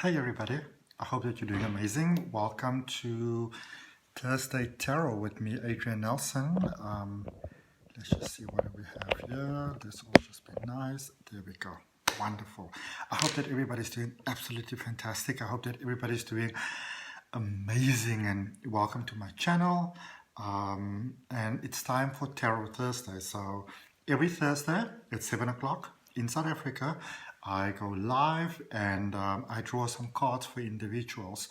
Hey everybody, I hope that you're doing amazing. Welcome to Thursday Tarot with me, Adrian Nelson. Let's just see what we have here. This will just be nice. There we go. Wonderful. I hope that everybody's doing absolutely fantastic. I hope that everybody's doing amazing, and welcome to my channel. And it's time for Tarot Thursday. So every Thursday at 7 o'clock in South Africa, I go live and I draw some cards for individuals.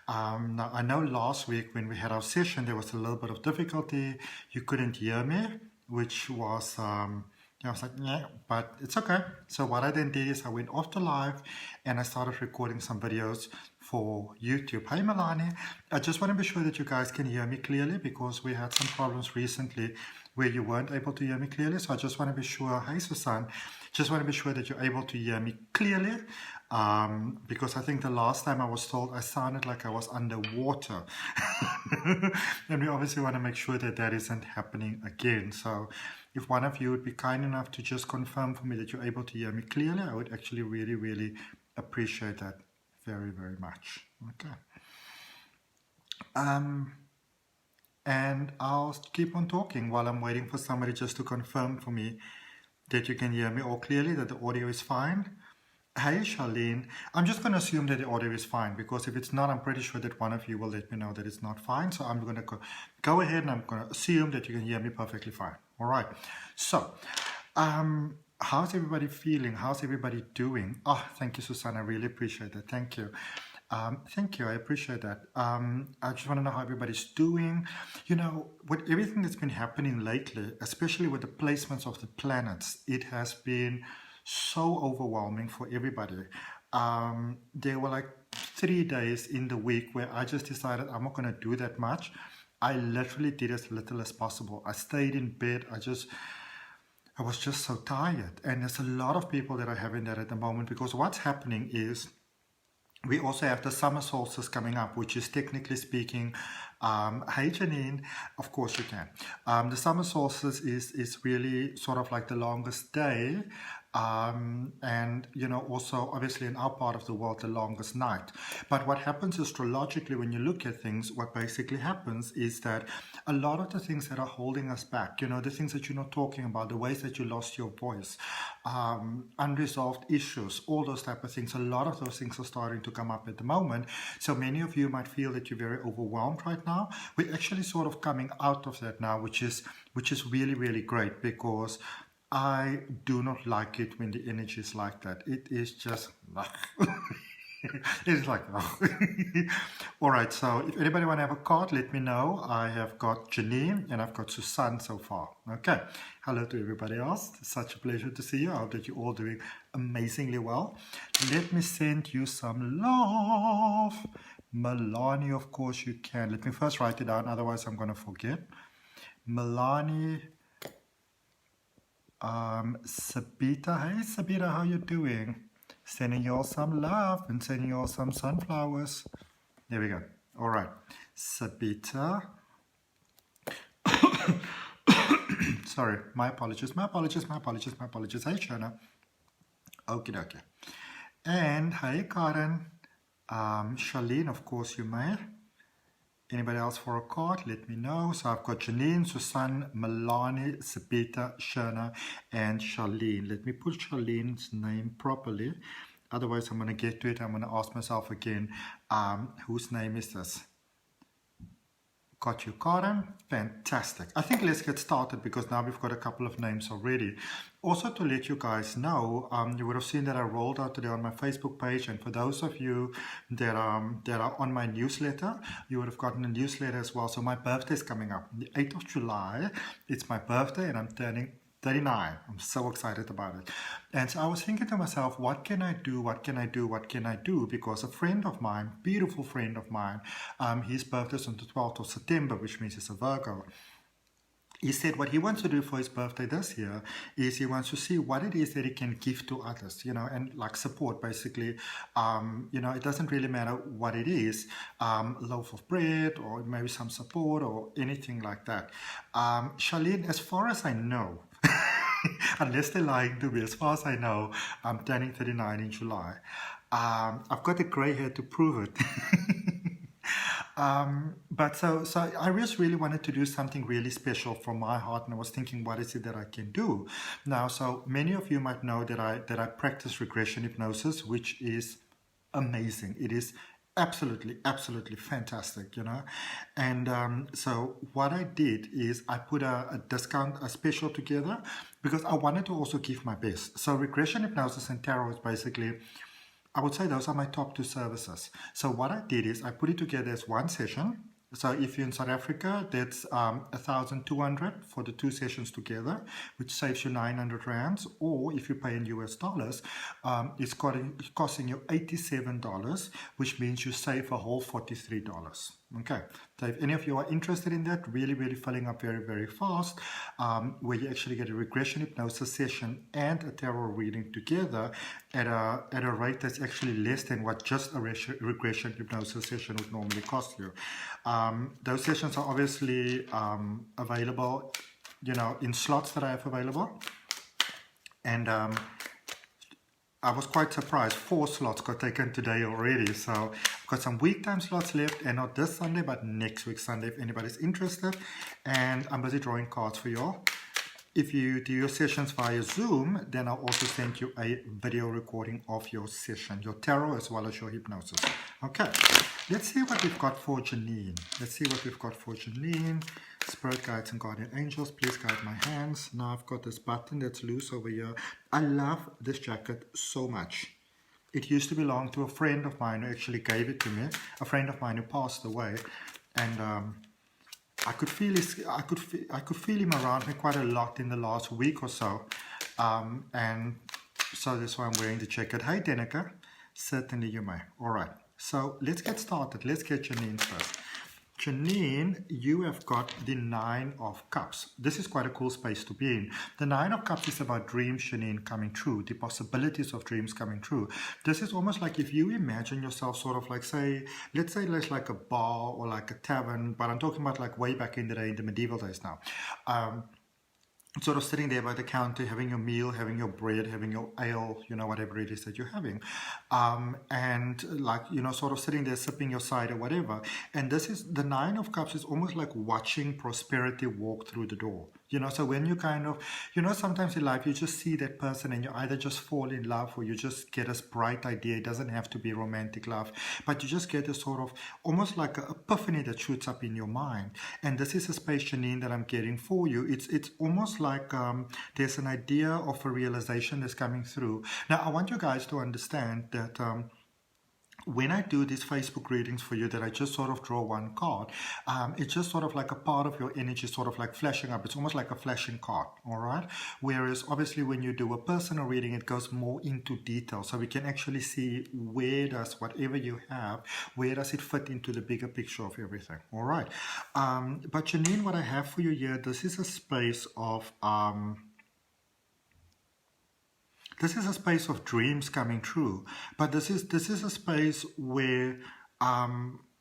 Now, I know last week when we had our session, there was a little bit of difficulty. You couldn't hear me, which was, I was like, yeah, but it's okay. So what I then did is I went off the live and I started recording some videos for YouTube. Hey, Milani. I just want to be sure that you guys can hear me clearly because we had some problems recently where you weren't able to hear me clearly. So I just want to be sure, hey, Susan, just want to be sure that you're able to hear me clearly because I think the last time I was told I sounded like I was underwater. And we obviously want to make sure that that isn't happening again. So if one of you would be kind enough to just confirm for me that you're able to hear me clearly, I would actually really, really appreciate that very, very much. Okay. And I'll keep on talking while I'm waiting for somebody just to confirm for me that you can hear me all clearly, that the audio is fine. Hey, Charlene. I'm just going to assume that the audio is fine because if it's not, I'm pretty sure that one of you will let me know that it's not fine. So I'm going to go ahead and I'm going to assume that you can hear me perfectly fine. All right. So, how's everybody feeling? How's everybody doing? Oh, thank you, Susanna. I really appreciate that. Thank you. Thank you. I appreciate that. I just want to know how everybody's doing. You know, with everything that's been happening lately, especially with the placements of the planets, it has been so overwhelming for everybody. There were like 3 days in the week where I just decided I'm not going to do that much. I literally did as little as possible. I stayed in bed. I was just so tired. And there's a lot of people that are having that at the moment because what's happening is we also have the summer solstice coming up, which is technically speaking, hey Janine, of course you can. The summer solstice is really sort of like the longest day. And, you know, also obviously in our part of the world, the longest night. But what happens astrologically when you look at things, what basically happens is that a lot of the things that are holding us back, you know, the things that you're not talking about, the ways that you lost your voice, unresolved issues, all those type of things, a lot of those things are starting to come up at the moment. So many of you might feel that you're very overwhelmed right now. We're actually sort of coming out of that now, which is really, really great because I do not like it when the energy is like that. It is just it's like all right, so if anybody want to have a card, let me know. I have got Janine and I've got Susan so far. Okay, hello to everybody else. It's such a pleasure to see you. I hope that you're all doing amazingly well. Let me send you some love. Milani, of course you can. Let me first write it down, otherwise I'm going to forget. Milani, Sabita. Hey Sabita, how you doing? Sending you all some love and sending you all some sunflowers. There we go. All right, Sabita. Sorry, my apologies. Hey Shana. Okay, okay. And hey Karen. Charlene, of course you may. Anybody else for a card? Let me know. So I've got Janine, Susan, Milani, Sabita, Shana, and Charlene. Let me put Charlene's name properly. Otherwise, I'm going to get to it. I'm going to ask myself again, whose name is this? Got you, Karen. Fantastic. I think let's get started because now we've got a couple of names already. Also, to let you guys know, you would have seen that I rolled out today on my Facebook page, and for those of you that are on my newsletter, you would have gotten a newsletter as well. So my birthday is coming up, the 8th of July. It's my birthday, and I'm turning 39. I'm so excited about it. And so I was thinking to myself, what can I do? What can I do? What can I do? Because a friend of mine, beautiful friend of mine, his birthday is on the 12th of September, which means he's a Virgo. He said what he wants to do for his birthday this year is he wants to see what it is that he can give to others, you know, and like support basically. You know, it doesn't really matter what it is, loaf of bread or maybe some support or anything like that. Charlene, as far as I know, Unless they're lying to me. As far as I know, I'm turning 39 in July. I've got a grey hair to prove it. But so I just really wanted to do something really special from my heart, and I was thinking, what is it that I can do now? So many of you might know that I practice regression hypnosis, which is amazing. It is absolutely fantastic, and so what I did is I put a discount, a special together, because I wanted to also give my best. So regression hypnosis and tarot is basically, I would say those are my top 2 services. So what I did is I put it together as one session. So if you're in South Africa, that's 1,200 for the 2 sessions together, which saves you 900 rands. Or if you pay in US dollars, it's costing you $87, which means you save a whole $43. Okay, so if any of you are interested in that, really filling up very fast, where you actually get a regression hypnosis session and a tarot reading together at a rate that's actually less than what just a regression hypnosis session would normally cost you. Those sessions are obviously available, in slots that I have available, and I was quite surprised. 4 slots got taken today already. So I've got some week time slots left, and not this Sunday, but next week Sunday if anybody's interested. And I'm busy drawing cards for y'all. If you do your sessions via Zoom, then I'll also send you a video recording of your session, your tarot as well as your hypnosis. Okay, let's see what we've got for Janine. Spirit guides and guardian angels, please guide my hands. Now I've got this button that's loose over here. I love this jacket so much. It used to belong to a friend of mine who actually gave it to me, a friend of mine who passed away, and I could feel him around me quite a lot in the last week or so, and so that's why I'm wearing the jacket. Hey Denica, certainly you may. All right, so let's get started. Let's get Janine first. Janine, you have got the 9 of Cups. This is quite a cool space to be in. The 9 of Cups is about dreams, Janine, coming true, the possibilities of dreams coming true. This is almost like if you imagine yourself sort of like, let's say it's like a bar or like a tavern, but I'm talking about like way back in the day, in the medieval days now. Sort of sitting there by the counter, having your meal, having your bread, having your ale, whatever it is that you're having. And like, sort of sitting there sipping your cider, whatever. And this is, the 9 of Cups is almost like watching prosperity walk through the door. So when you kind of, sometimes in life you just see that person and you either just fall in love or you just get this bright idea. It doesn't have to be romantic love, but you just get a sort of almost like an epiphany that shoots up in your mind. And this is a space, Janine, that I'm getting for you. It's almost like there's an idea of a realization that's coming through. Now, I want you guys to understand that when I do these Facebook readings for you, that I just sort of draw one card, it's just sort of like a part of your energy sort of like flashing up. It's almost like a flashing card, all right? Whereas obviously when you do a personal reading, it goes more into detail. So we can actually see where does whatever you have, where does it fit into the bigger picture of everything, all right? But Janine, what I have for you here, this is a space of... This is a space of dreams coming true, but this is a space where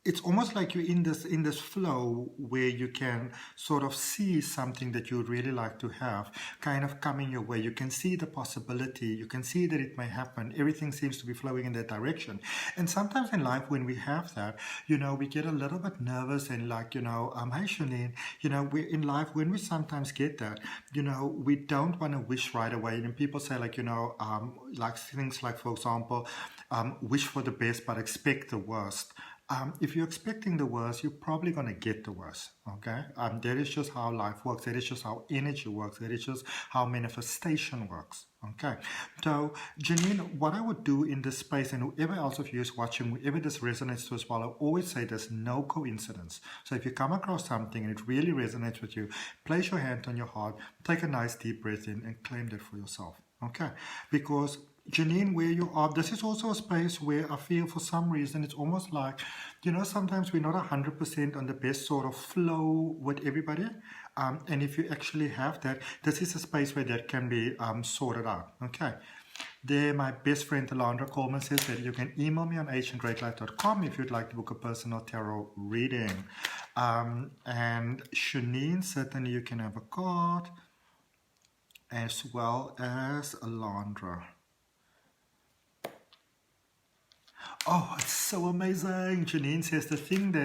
it's almost like you're in this flow where you can sort of see something that you would really like to have kind of coming your way. You can see the possibility. You can see that it may happen. Everything seems to be flowing in that direction. And sometimes in life when we have that, we get a little bit nervous and like, hey Shanine, we're in life when we sometimes get that, we don't want to wish right away. And people say like, like things like, for example, wish for the best but expect the worst. If you're expecting the worst, you're probably going to get the worst, okay? That is just how life works. That is just how energy works. That is just how manifestation works, okay? So, Janine, what I would do in this space, and whoever else of you is watching, whoever this resonates to as well, I always say there's no coincidence. So if you come across something and it really resonates with you, place your hand on your heart, take a nice deep breath in and claim that for yourself, okay? Because Janine, where you are, this is also a space where I feel for some reason it's almost like, sometimes we're not 100% on the best sort of flow with everybody. And if you actually have that, this is a space where that can be sorted out. Okay. There, my best friend Alondra Coleman says that you can email me on h@greatlife.com if you'd like to book a personal tarot reading. And Shanine, certainly you can have a card. as well as Alondra. Oh, it's so amazing. Janine says the thing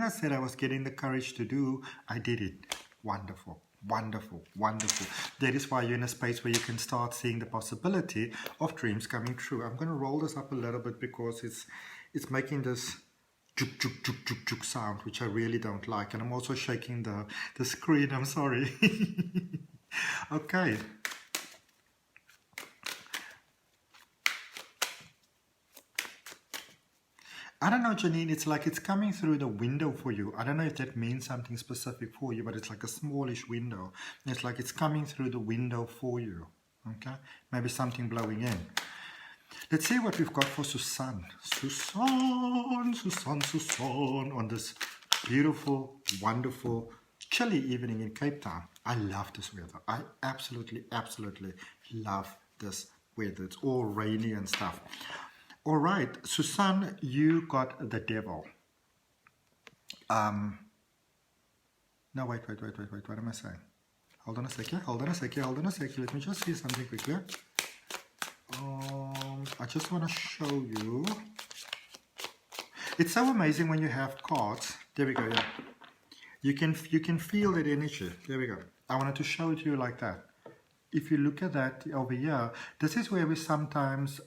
I said I was getting the courage to do, I did it. Wonderful, wonderful, wonderful. That is why you're in a space where you can start seeing the possibility of dreams coming true. I'm going to roll this up a little bit because it's making this juk juk juk juk juk sound, which I really don't like. And I'm also shaking the screen. I'm sorry. Okay. I don't know, Janine, it's like it's coming through the window for you. I don't know if that means something specific for you, but it's like a smallish window. It's like it's coming through the window for you. Okay? Maybe something blowing in. Let's see what we've got for Susan. Susan, on this beautiful, wonderful, chilly evening in Cape Town. I love this weather. I absolutely, absolutely love this weather. It's all rainy and stuff. All right, Susan, you got the devil. No, wait. What am I saying? Hold on a second. Let me just see something quickly. I just want to show you. It's so amazing when you have cards. There we go. Yeah, you can feel that energy. There we go. I wanted to show it to you like that. If you look at that over here, this is where we sometimes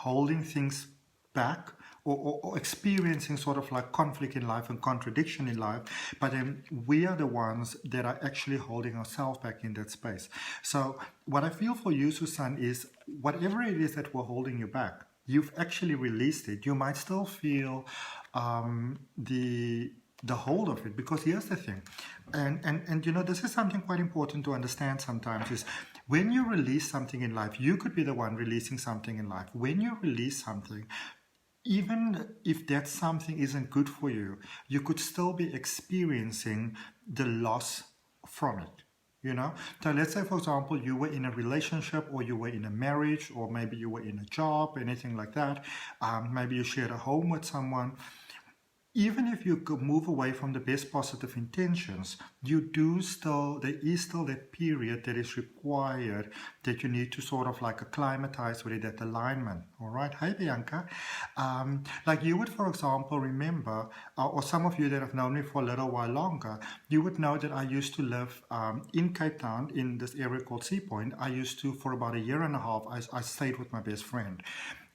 holding things back or experiencing sort of like conflict in life and contradiction in life, but then we are the ones that are actually holding ourselves back in that space. So what I feel for you, Susan, is whatever it is that we're holding you back, you've actually released it. You might still feel the hold of it, because here's the thing, and you know, this is something quite important to understand sometimes, is when you release something in life, you could be the one releasing something in life. When you release something, even if that something isn't good for you, you could still be experiencing the loss from it. You know, so let's say, for example, you were in a relationship, or you were in a marriage, or maybe you were in a job, anything like that. Maybe you shared a home with someone. Even if you could move away from the best positive intentions, there is still that period that is required, that you need to sort of like acclimatize with it, that alignment. All right. Hi, Bianca. Like you would, for example, remember, or some of you that have known me for a little while longer, you would know that I used to live in Cape Town, in this area called Sea Point. I used to, for about a year and a half, I stayed with my best friend.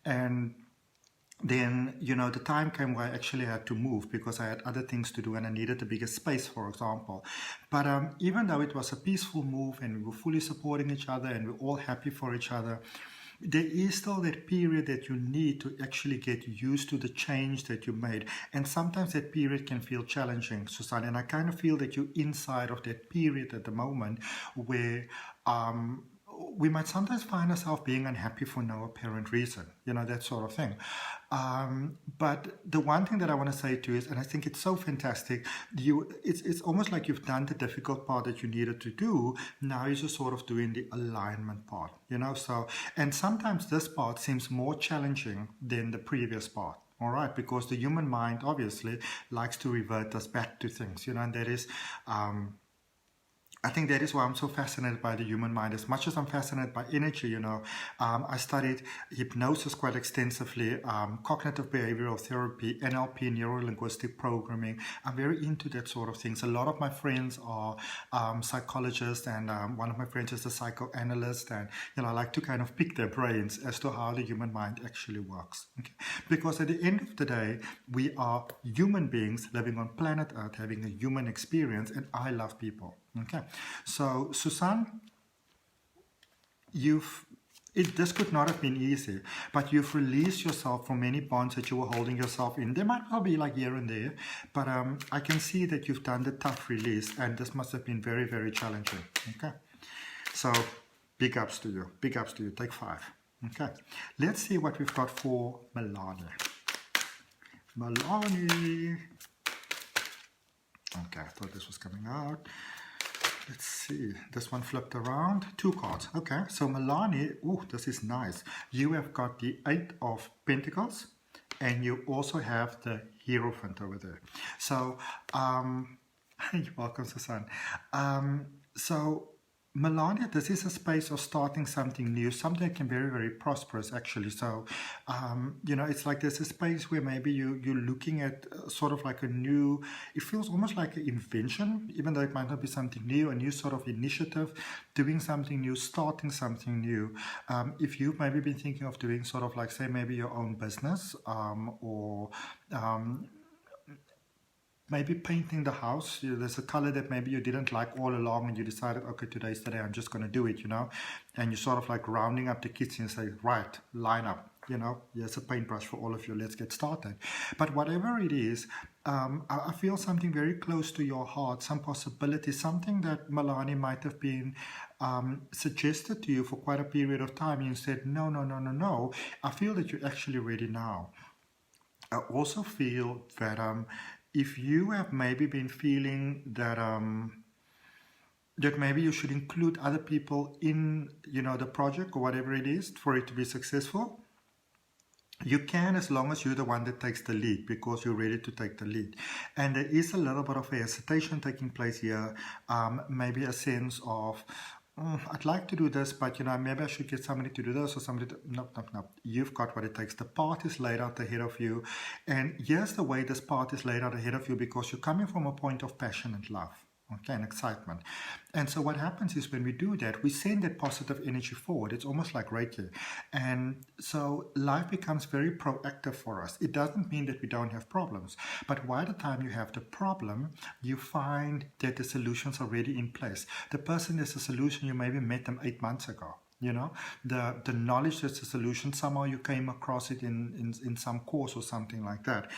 And then, you know, the time came where I actually had to move because I had other things to do and I needed a bigger space, for example. But even though it was a peaceful move and we were fully supporting each other and we're all happy for each other, there is still that period that you need to actually get used to the change that you made. And sometimes that period can feel challenging, Susan. And I kind of feel that you're inside of that period at the moment where we might sometimes find ourselves being unhappy for no apparent reason, you know, that sort of thing. But the one thing that I want to say to you is, and I think it's so fantastic, it's almost like you've done the difficult part that you needed to do. Now you're just sort of doing the alignment part, you know. So, and sometimes this part seems more challenging than the previous part. All right, because the human mind obviously likes to revert us back to things, you know, and that is I think that is why I'm so fascinated by the human mind. As much as I'm fascinated by energy, you know, I studied hypnosis quite extensively, cognitive behavioral therapy, NLP, neuro-linguistic programming. I'm very into that sort of things. A lot of my friends are psychologists, and one of my friends is a psychoanalyst, and, you know, I like to kind of pick their brains as to how the human mind actually works. Okay? Because at the end of the day, we are human beings living on planet Earth, having a human experience, and I love people. Okay, so Susan, this could not have been easy, but you've released yourself from many bonds that you were holding yourself in. There might well be like here and there, but I can see that you've done the tough release, and this must have been very, very challenging. Okay, so big ups to you. Big ups to you. Take 5. Okay, let's see what we've got for Melanie. Melanie. Okay, I thought this was coming out. Let's see, this one flipped around, 2 cards. Okay, so Melanie, oh, this is nice. You have got the 8 of Pentacles, and you also have the Hierophant over there. So, you're welcome, Susan. So Melania, this is a space of starting something new, something that can be very, very prosperous, actually. So, it's like there's a space where maybe you're looking at sort of like a new, it feels almost like an invention, even though it might not be something new, a new sort of initiative, doing something new, starting something new. If you've maybe been thinking of doing sort of like, say, maybe your own business, or maybe painting the house. There's a color that maybe you didn't like all along and you decided, okay, today's the day, I'm just going to do it, and you're sort of like rounding up the kitchen and say, right, line up, here's a paintbrush for all of you, let's get started. But whatever it is, I feel something very close to your heart, some possibility, something that Melanie might have been suggested to you for quite a period of time. You said, no. I feel that you're actually ready now. I also feel that if you have maybe been feeling that that maybe you should include other people in the project or whatever it is for it to be successful, you can, as long as you're the one that takes the lead, because you're ready to take the lead. And there is a little bit of a hesitation taking place here, maybe a sense of, I'd like to do this, but maybe I should get somebody to do this or somebody to... No. You've got what it takes. The path is laid out ahead of you. And here's the way this path is laid out ahead of you, because you're coming from a point of passion and love. Okay, and excitement. And so what happens is when we do that, we send that positive energy forward. It's almost like Reiki. And so life becomes very proactive for us. It doesn't mean that we don't have problems. But by the time you have the problem, you find that the solution's already in place. The person is a solution, you maybe met them 8 months ago. The knowledge that's a solution, somehow you came across it in some course or something like that.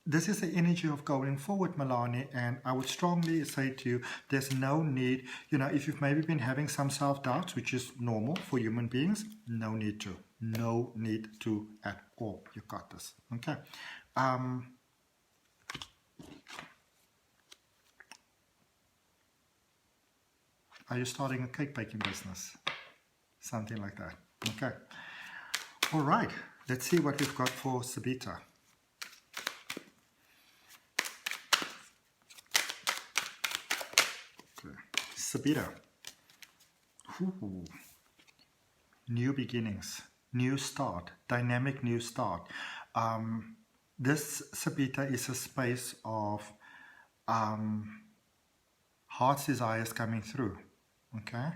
This is the energy of going forward, Melanie, and I would strongly say to you, there's no need, if you've maybe been having some self-doubts, which is normal for human beings, no need to. No need to at all. You got this. Okay. Are you starting a cake baking business? Something like that. Okay. All right. Let's see what we've got for Sabita. Sabita. Ooh. New beginnings, new start, dynamic new start. This Sabita is a space of heart's desires coming through. Okay.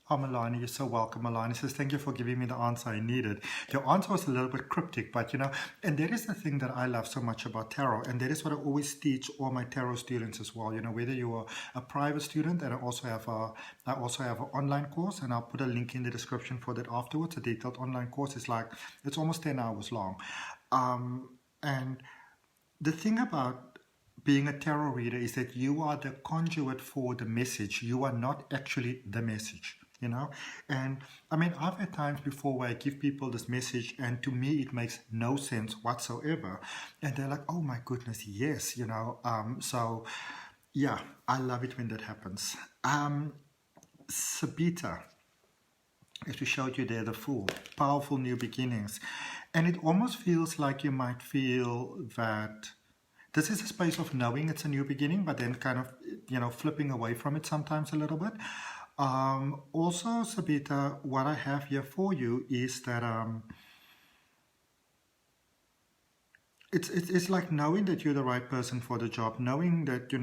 Oh, Melanie, you're so welcome. Melanie says, thank you for giving me the answer I needed. Your answer was a little bit cryptic, but and that is the thing that I love so much about tarot. And that is what I always teach all my tarot students as well. Whether you are a private student, and I also have an online course, and I'll put a link in the description for that afterwards. A detailed online course is it's almost 10 hours long. And the thing about being a tarot reader is that you are the conduit for the message. You are not actually the message. And I mean, I've had times before where I give people this message and to me it makes no sense whatsoever, and they're like, oh my goodness, yes, so yeah, I love it when that happens. Sabita, as we showed you there, the Fool, powerful new beginnings, and it almost feels like you might feel that this is a space of knowing it's a new beginning, but then kind of flipping away from it sometimes a little bit. Also, Sabita, what I have here for you is that it's like knowing that you're the right person for the job, knowing that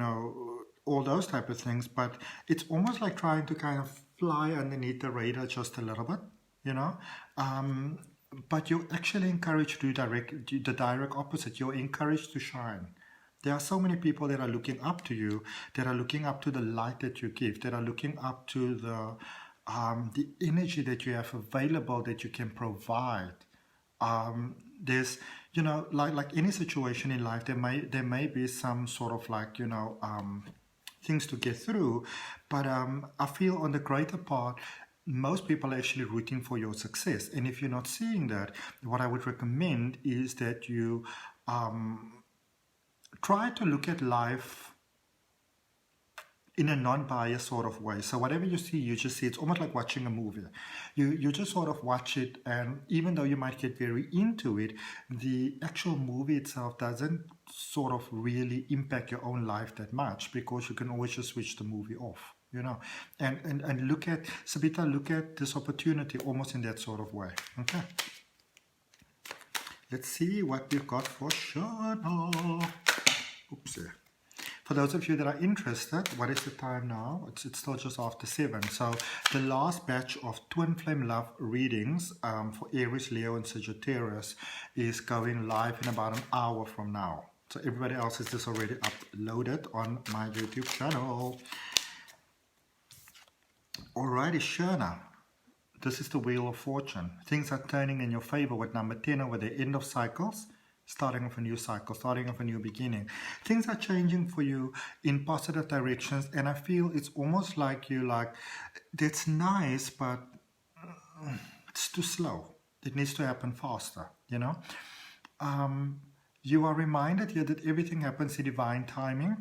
all those type of things, but it's almost like trying to kind of fly underneath the radar just a little bit, but you're actually encouraged to do the direct opposite. You're encouraged to shine. There are so many people that are looking up to you, that are looking up to the light that you give, that are looking up to the energy that you have available, that you can provide. There's, like any situation in life, there may be some sort of things to get through, but I feel on the greater part, most people are actually rooting for your success. And if you're not seeing that, what I would recommend is that you try to look at life in a non-biased sort of way. So whatever you see, you just see. It's almost like watching a movie. You just sort of watch it, and even though you might get very into it, the actual movie itself doesn't sort of really impact your own life that much, because you can always just switch the movie off. you know, and look at, Sabita, look at this opportunity almost in that sort of way. Okay. Let's see what we've got for Shana. Oopsie. For those of you that are interested, what is the time now? It's still just after 7. So the last batch of Twin Flame Love readings for Aries, Leo and Sagittarius is going live in about an hour from now. So everybody else is just already uploaded on my YouTube channel. Alrighty, Shana. This is the Wheel of Fortune. Things are turning in your favor with number 10 over the end of cycles. Starting off a new cycle, starting off a new beginning. Things are changing for you in positive directions, and I feel it's almost like that's nice, but it's too slow. It needs to happen faster, you know. You are reminded here that everything happens in divine timing.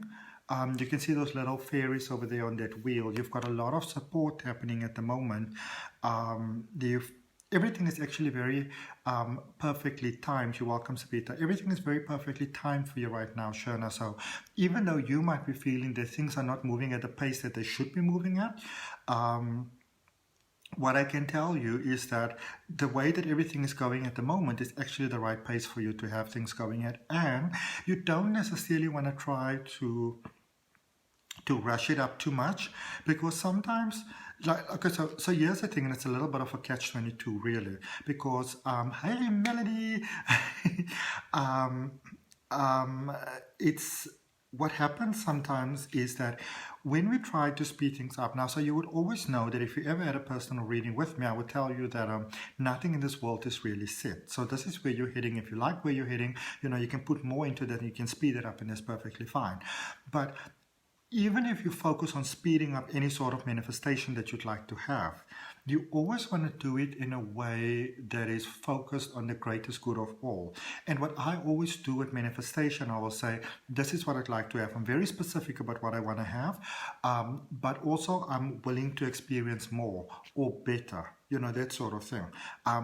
You can see those little fairies over there on that wheel. You've got a lot of support happening at the moment. Everything is actually very perfectly timed. You're welcome, Sabita. Everything is very perfectly timed for you right now, Shona. So even though you might be feeling that things are not moving at the pace that they should be moving at, what I can tell you is that the way that everything is going at the moment is actually the right pace for you to have things going at. And you don't necessarily want to try to rush it up too much, because sometimes, like, okay, so here's the thing, and it's a little bit of a catch-22 really, because hey Melody, it's what happens sometimes is that when we try to speed things up now, so you would always know that if you ever had a personal reading with me, I would tell you that nothing in this world is really set. So this is where you're heading. If you like where you're heading, you know, you can put more into that and you can speed it up, and that's perfectly fine. But even if you focus on speeding up any sort of manifestation that you'd like to have, you always want to do it in a way that is focused on the greatest good of all. And what I always do with manifestation, I will say, this is what I'd like to have. I'm very specific about what I want to have, but also I'm willing to experience more or better, you know, that sort of thing.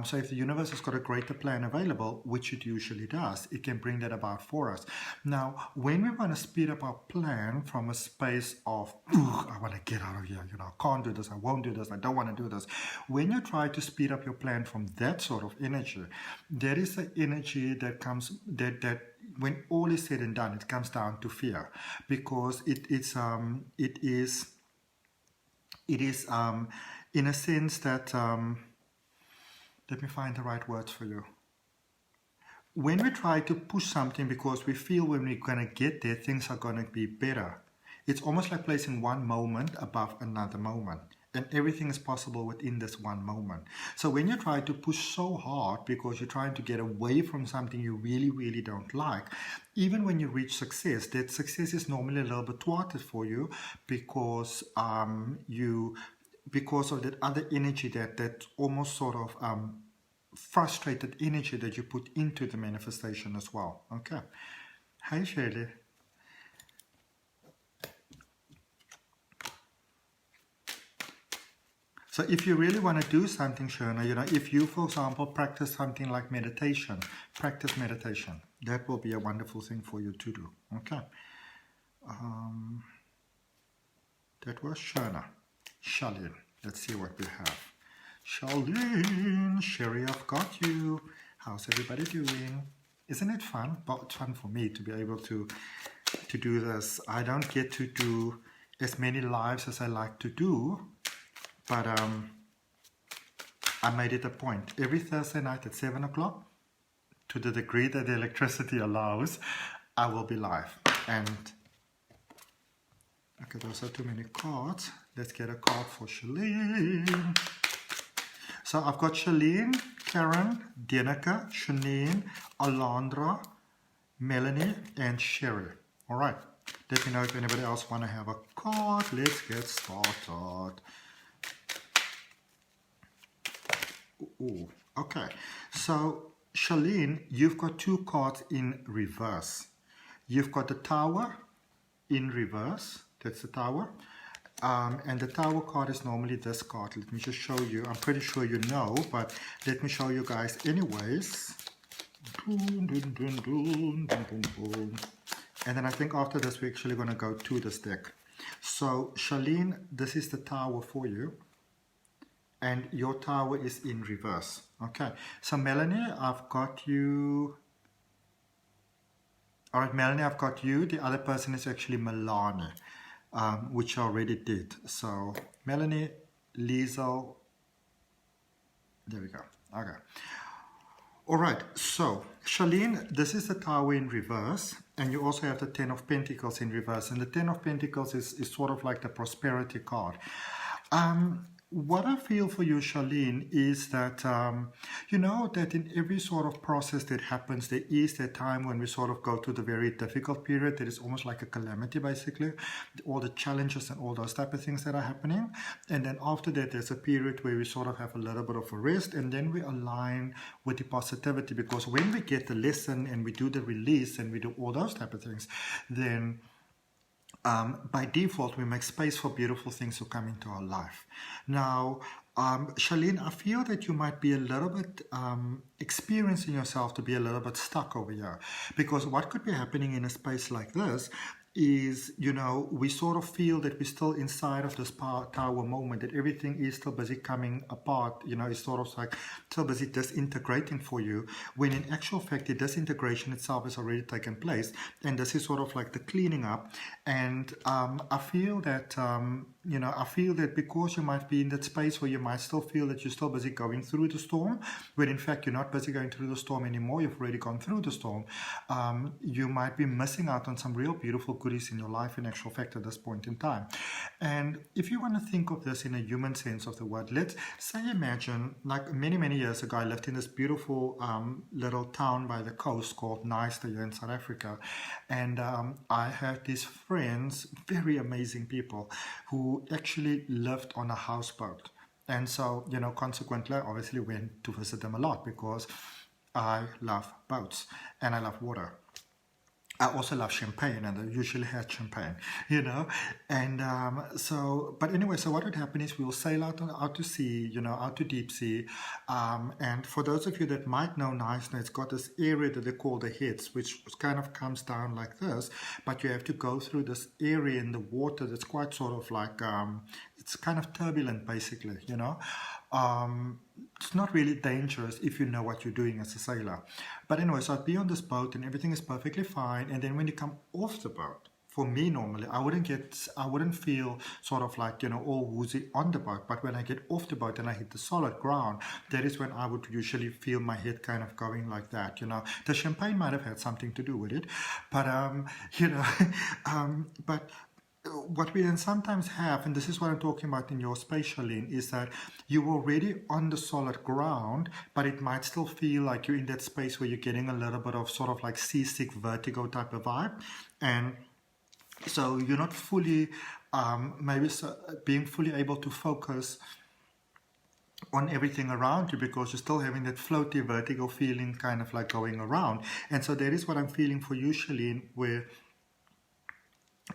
So if the universe has got a greater plan available, which it usually does, it can bring that about for us. Now, when we want to speed up our plan from a space of, I want to get out of here, you know, I can't do this, I won't do this, I don't want to do this. When you try to speed up your plan from that sort of energy, there is the energy that comes, that when all is said and done, it comes down to fear, because it is in a sense that, let me find the right words for you. When we try to push something because we feel when we're going to get there, things are going to be better, it's almost like placing one moment above another moment. And everything is possible within this one moment. So when you try to push so hard because you're trying to get away from something you really, really don't like, even when you reach success, that success is normally a little bit thwarted for you because because of that other energy, that almost sort of frustrated energy that you put into the manifestation as well. Okay. Hi, Shirley. So if you really want to do something, Shona, you know, if you, for example, practice something like meditation, practice meditation. That will be a wonderful thing for you to do. Okay. That was Shona. Charlene. Let's see what we have. Charlene, Sherry, I've got you. How's everybody doing? Isn't it fun? Well, it's fun for me to be able to do this. I don't get to do as many lives as I like to do, but I made it a point. Every Thursday night at 7 o'clock, to the degree that the electricity allows, I will be live. And okay, those are too many cards. Let's get a card for Shalene. So I've got Shalene, Karen, Danica, Shanine, Alondra, Melanie, and Sherry. All right. Let me know if anybody else want to have a card. Let's get started. Ooh, okay. So Shalene, you've got two cards in reverse. You've got the Tower in reverse. That's the Tower. And the Tower card is normally this card. Let me just show you. I'm pretty sure you know, but let me show you guys anyways. Boom, boom, boom, boom, boom, boom, boom. And then I think after this, we're actually going to go to this deck. So Charlene, this is the tower for you, and your tower is in reverse. Okay, so Melanie, I've got you. All right, Melanie, I've got you. The other person is actually Milani, which I already did. So Melanie, Liesel, there we go. Okay. All right, so Charlene, this is the tower in reverse, and you also have the Ten of Pentacles in reverse, and the Ten of Pentacles is sort of like the prosperity card. What I feel for you, Charlene, is that, you know, that in every sort of process that happens, there is that time when we sort of go through the very difficult period that is almost like a calamity, basically, all the challenges and all those type of things that are happening. And then after that, there's a period where we sort of have a little bit of a rest, and then we align with the positivity, because when we get the lesson and we do the release and we do all those type of things, then by default, we make space for beautiful things to come into our life. Now, Charlene, I feel that you might be a little bit experiencing yourself to be a little bit stuck over here. Because what could be happening in a space like this is, you know, we sort of feel that we're still inside of this tower moment, that everything is still busy coming apart, you know, it's sort of like still busy disintegrating for you, when in actual fact the disintegration itself has already taken place, and this is sort of like the cleaning up. And I feel that, you know, I feel that because you might be in that space where you might still feel that you're still busy going through the storm, when in fact you're not busy going through the storm anymore, you've already gone through the storm, you might be missing out on some real beautiful goodies in your life in actual fact at this point in time. And if you want to think of this in a human sense of the word, let's say imagine like many years ago I lived in this beautiful little town by the coast called Nice here in South Africa, and I had these friends, very amazing people, who actually lived on a houseboat. And so, you know, consequently I obviously went to visit them a lot because I love boats and I love water. I also love champagne, and I usually had champagne, you know. And so, but anyway, so what would happen is we will sail out to sea, you know, out to deep sea. And for those of you that might know Nice, it's got this area that they call the heads, which kind of comes down like this, but you have to go through this area in the water that's quite sort of like, it's kind of turbulent, basically, you know. It's not really dangerous if you know what you're doing as a sailor. But anyway, so I'd be on this boat and everything is perfectly fine. And then when you come off the boat, for me normally, I wouldn't feel sort of like, you know, all woozy on the boat. But when I get off the boat and I hit the solid ground, that is when I would usually feel my head kind of going like that, you know. The champagne might have had something to do with it. But, you know, but what we then sometimes have, and this is what I'm talking about in your space, Charlene, is that you're already on the solid ground, but it might still feel like you're in that space where you're getting a little bit of sort of like seasick vertigo type of vibe. And so you're not fully, being fully able to focus on everything around you because you're still having that floaty vertigo feeling kind of like going around. And so that is what I'm feeling for you, Charlene, where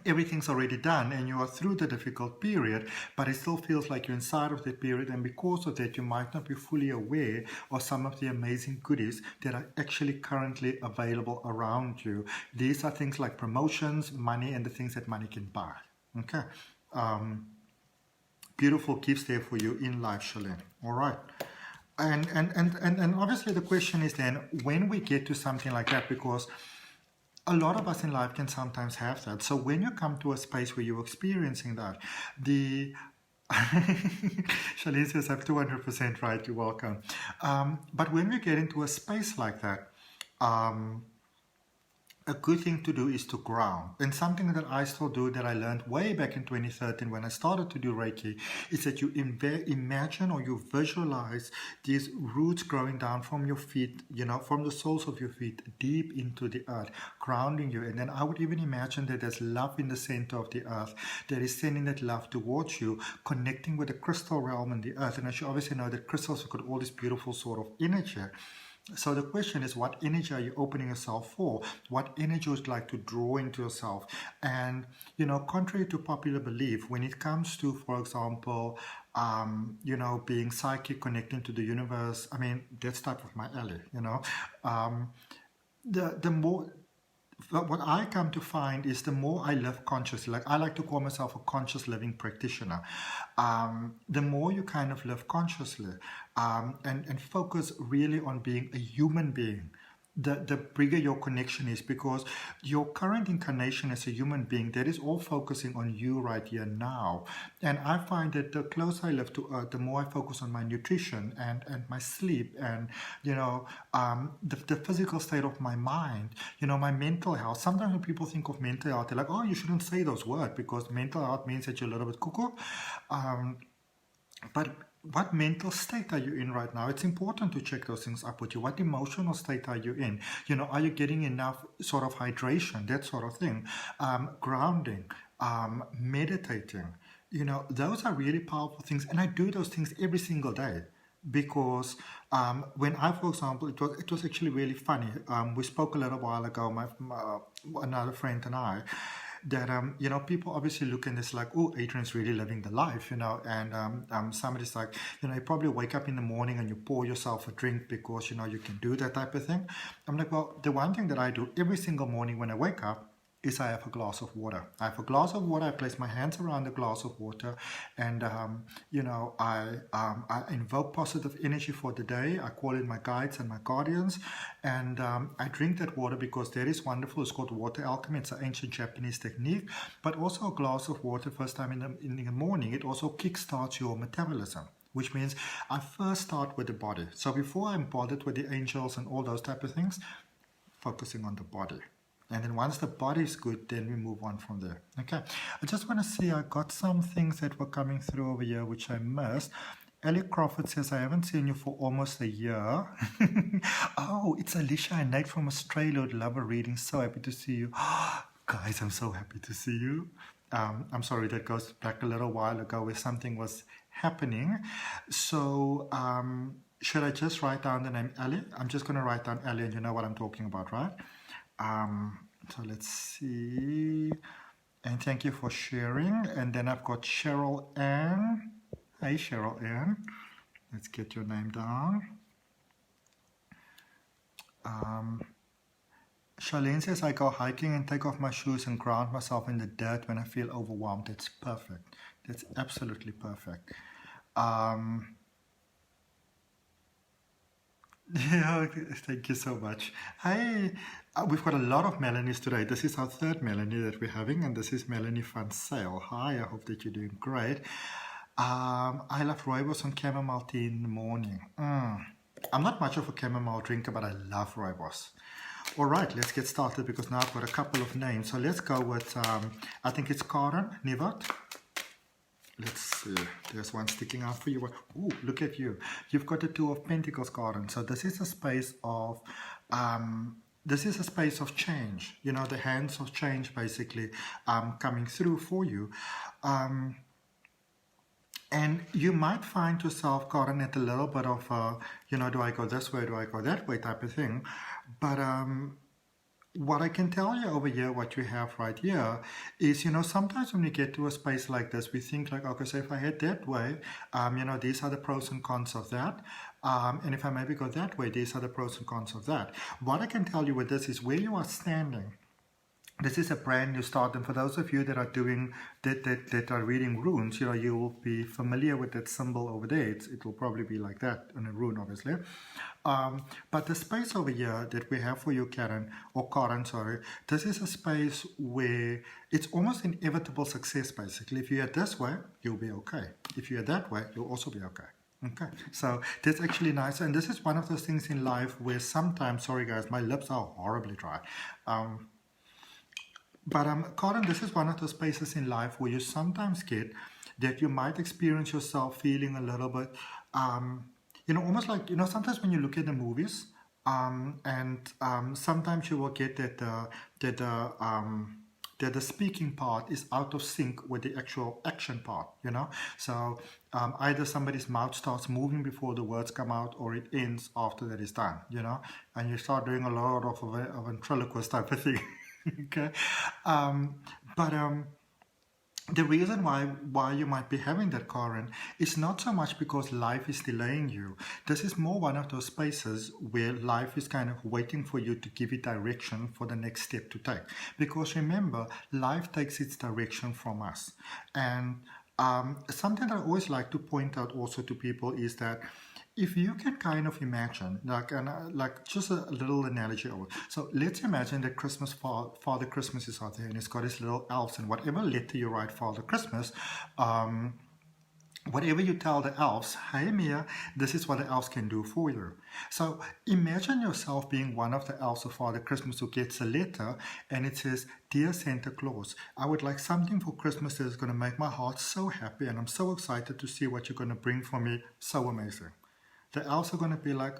everything's already done and you are through the difficult period, but it still feels like you're inside of that period, and because of that you might not be fully aware of some of the amazing goodies that are actually currently available around you. These are things like promotions, money, and the things that money can buy. Okay, beautiful gifts there for you in life, Charlene. All right. And obviously the question is then, when we get to something like that, because a lot of us in life can sometimes have that. So when you come to a space where you're experiencing that, Charlene says I'm 200% right, you're welcome. But when we get into a space like that, a good thing to do is to ground. And something that I still do that I learned way back in 2013 when I started to do Reiki is that you imagine or you visualize these roots growing down from your feet, you know, from the soles of your feet deep into the earth, grounding you. And then I would even imagine that there's love in the center of the earth that is sending that love towards you, connecting with the crystal realm and the earth. And as you obviously know, that crystals have got all this beautiful sort of energy. So the question is, what energy are you opening yourself for? What energy would you like to draw into yourself? And, you know, contrary to popular belief, when it comes to, for example, you know, being psychic, connecting to the universe, I mean, that's type of my alley, you know. The more... what I come to find is the more I live consciously, like I like to call myself a conscious living practitioner, the more you kind of live consciously and focus really on being a human being, the bigger your connection is, because your current incarnation as a human being, that is all focusing on you right here now. And I find that the closer I live to Earth, the more I focus on my nutrition and my sleep and, the physical state of my mind, my mental health. Sometimes when people think of mental health, they're like, oh, you shouldn't say those words because mental health means that you're a little bit cuckoo. But what mental state are you in right now? It's important to check those things up with you. What emotional state are you in? Are you getting enough sort of hydration, that sort of thing? Grounding, meditating. Those are really powerful things. And I do those things every single day. Because when I, for example, it was actually really funny. We spoke a little while ago, another friend and I, that people obviously look and it's like, oh, Adrian's really living the life, and somebody's like, you probably wake up in the morning and you pour yourself a drink because you can do that type of thing. I'm like, well, the one thing that I do every single morning when I wake up is I have a glass of water. I have a glass of water. I place my hands around the glass of water, and I invoke positive energy for the day. I call in my guides and my guardians, and I drink that water because that is wonderful. It's called water alchemy. It's an ancient Japanese technique, but also a glass of water first time in the morning. It also kickstarts your metabolism, which means I first start with the body. So before I'm bothered with the angels and all those type of things, focusing on the body. And then once the body is good, then we move on from there. Okay. I just want to see, I got some things that were coming through over here, which I missed. Ellie Crawford says, I haven't seen you for almost a year. Oh, it's Alicia and Nate from Australia. Would love a reading. So happy to see you. Guys, I'm so happy to see you. I'm sorry, that goes back a little while ago where something was happening. So, should I just write down the name Ellie? I'm just going to write down Ellie, and you know what I'm talking about, right? So let's see, and thank you for sharing. And then I've got Cheryl Ann. Hey, Cheryl Ann. Let's get your name down. Charlene says, I go hiking and take off my shoes and ground myself in the dirt when I feel overwhelmed. That's perfect. That's absolutely perfect. Yeah, thank you so much. Hey, we've got a lot of Melanies today. This is our third Melanie that we're having, and this is Melanie Van Sale. Hi, I hope that you're doing great. I love rooibos and chamomile tea in the morning. I'm not much of a chamomile drinker, but I love rooibos. All right, let's get started because now I've got a couple of names. So let's go with, I think it's Karen Nivot. Let's see, there's one sticking out for you. Ooh, look at you. You've got the Two of Pentacles, Karen. So this is a space of, change. The hands of change basically coming through for you. And you might find yourself, Karen, at a little bit of, do I go this way, do I go that way type of thing. But what I can tell you over here, what you have right here is, sometimes when we get to a space like this, we think like, okay, so if I head that way, these are the pros and cons of that. And if I maybe go that way, these are the pros and cons of that. What I can tell you with this is where you are standing. This is a brand new start, and for those of you that are doing that are reading runes, you will be familiar with that symbol over there. It will probably be like that in a rune, obviously. But the space over here that we have for you, Karen, sorry, this is a space where it's almost inevitable success, basically. If you head this way, you'll be okay. If you head that way, you'll also be okay. Okay, so that's actually nice. And this is one of those things in life where sometimes, sorry guys, my lips are horribly dry. But Karen, this is one of those spaces in life where you sometimes get that you might experience yourself feeling a little bit, almost like, sometimes when you look at the movies, and sometimes you will get that the speaking part is out of sync with the actual action part, So either somebody's mouth starts moving before the words come out, or it ends after that is done, and you start doing a lot of a ventriloquist type of thing. Okay, the reason why you might be having that current is not so much because life is delaying you. This is more one of those spaces where life is kind of waiting for you to give it direction for the next step to take. Because remember, life takes its direction from us. And something that I always like to point out also to people is that if you can kind of imagine, like just a little analogy of it. So let's imagine that Father Christmas is out there and he's got his little elves, and whatever letter you write Father Christmas, whatever you tell the elves, hey Mia, this is what the elves can do for you. So imagine yourself being one of the elves of Father Christmas who gets a letter and it says, "Dear Santa Claus, I would like something for Christmas that is going to make my heart so happy, and I'm so excited to see what you're going to bring for me. So amazing." The elves are going to be like,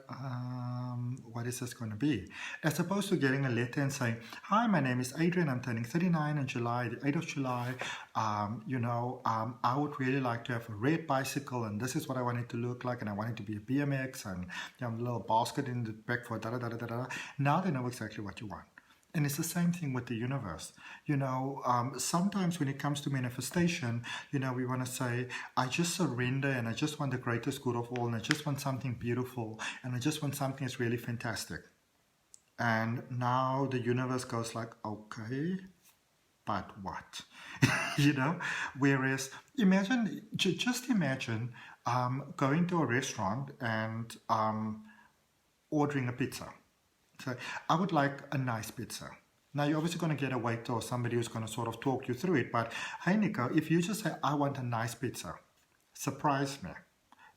what is this going to be? As opposed to getting a letter and saying, "Hi, my name is Adrian. I'm turning 39 in July, the 8th of July. I would really like to have a red bicycle, and this is what I want it to look like, and I want it to be a BMX, and a little basket in the back for da da da da da." Now they know exactly what you want. And it's the same thing with the universe. Sometimes when it comes to manifestation, we want to say, I just surrender and I just want the greatest good of all, and I just want something beautiful, and I just want something that's really fantastic. And now the universe goes like, okay, but what? Whereas just imagine going to a restaurant and ordering a pizza. So I would like a nice pizza. Now you're obviously going to get a waiter or somebody who's going to sort of talk you through it. But hey, Nico, if you just say, I want a nice pizza, surprise me.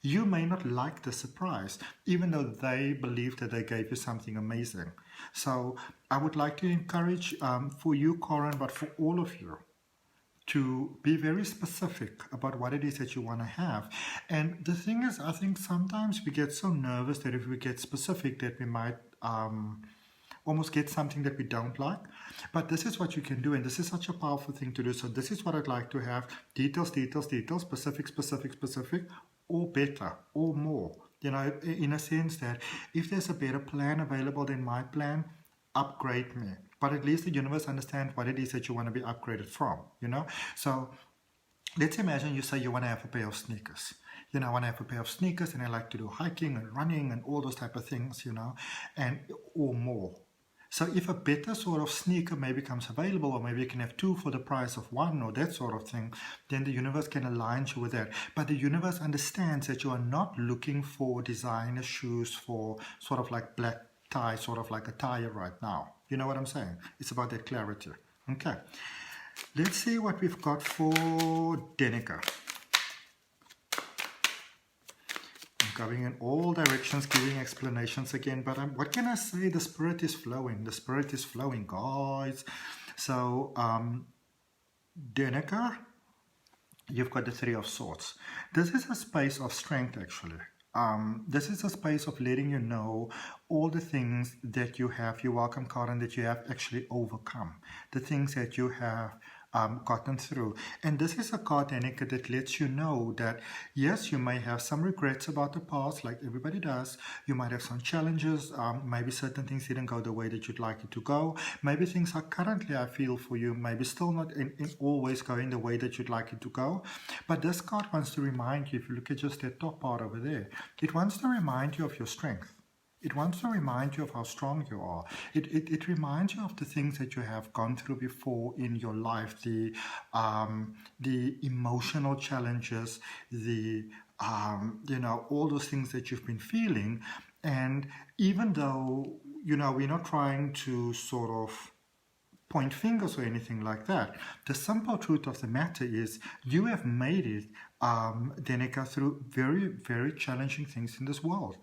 You may not like the surprise, even though they believe that they gave you something amazing. So I would like to encourage for you, Corin, but for all of you, to be very specific about what it is that you want to have. And the thing is, I think sometimes we get so nervous that if we get specific that we might almost get something that we don't like. But this is what you can do, and this is such a powerful thing to do. So this is what I'd like to have: details, details, details, specific, specific, specific, or better, or more. In a sense that if there's a better plan available than my plan, upgrade me. But at least the universe understands what it is that you want to be upgraded from, So let's imagine you say you want to have a pair of sneakers. I want to have a pair of sneakers, and I like to do hiking and running and all those type of things, and or more. So if a better sort of sneaker maybe becomes available, or maybe you can have two for the price of one, or that sort of thing, then the universe can align you with that. But the universe understands that you are not looking for designer shoes for sort of like black tie, sort of like a tire right now. You know what I'm saying? It's about that clarity. Okay. Let's see what we've got for Danica. Going in all directions, giving explanations again, but what can I say? The spirit is flowing. The spirit is flowing, guys. So, Danica, you've got the Three of Swords. This is a space of strength, actually. This is a space of letting you know all the things that you have, you're welcome, Karen, that you have actually overcome. The things that you have gotten through. And this is a card, Danica, that lets you know that, yes, you may have some regrets about the past, like everybody does. You might have some challenges. Maybe certain things didn't go the way that you'd like it to go. Maybe things are currently, I feel for you, maybe still not in always going the way that you'd like it to go. But this card wants to remind you, if you look at just that top part over there, it wants to remind you of your strength. It wants to remind you of how strong you are. It reminds you of the things that you have gone through before in your life, the emotional challenges, all those things that you've been feeling. And even though, we're not trying to sort of point fingers or anything like that, the simple truth of the matter is you have made it, Danica, through very, very challenging things in this world.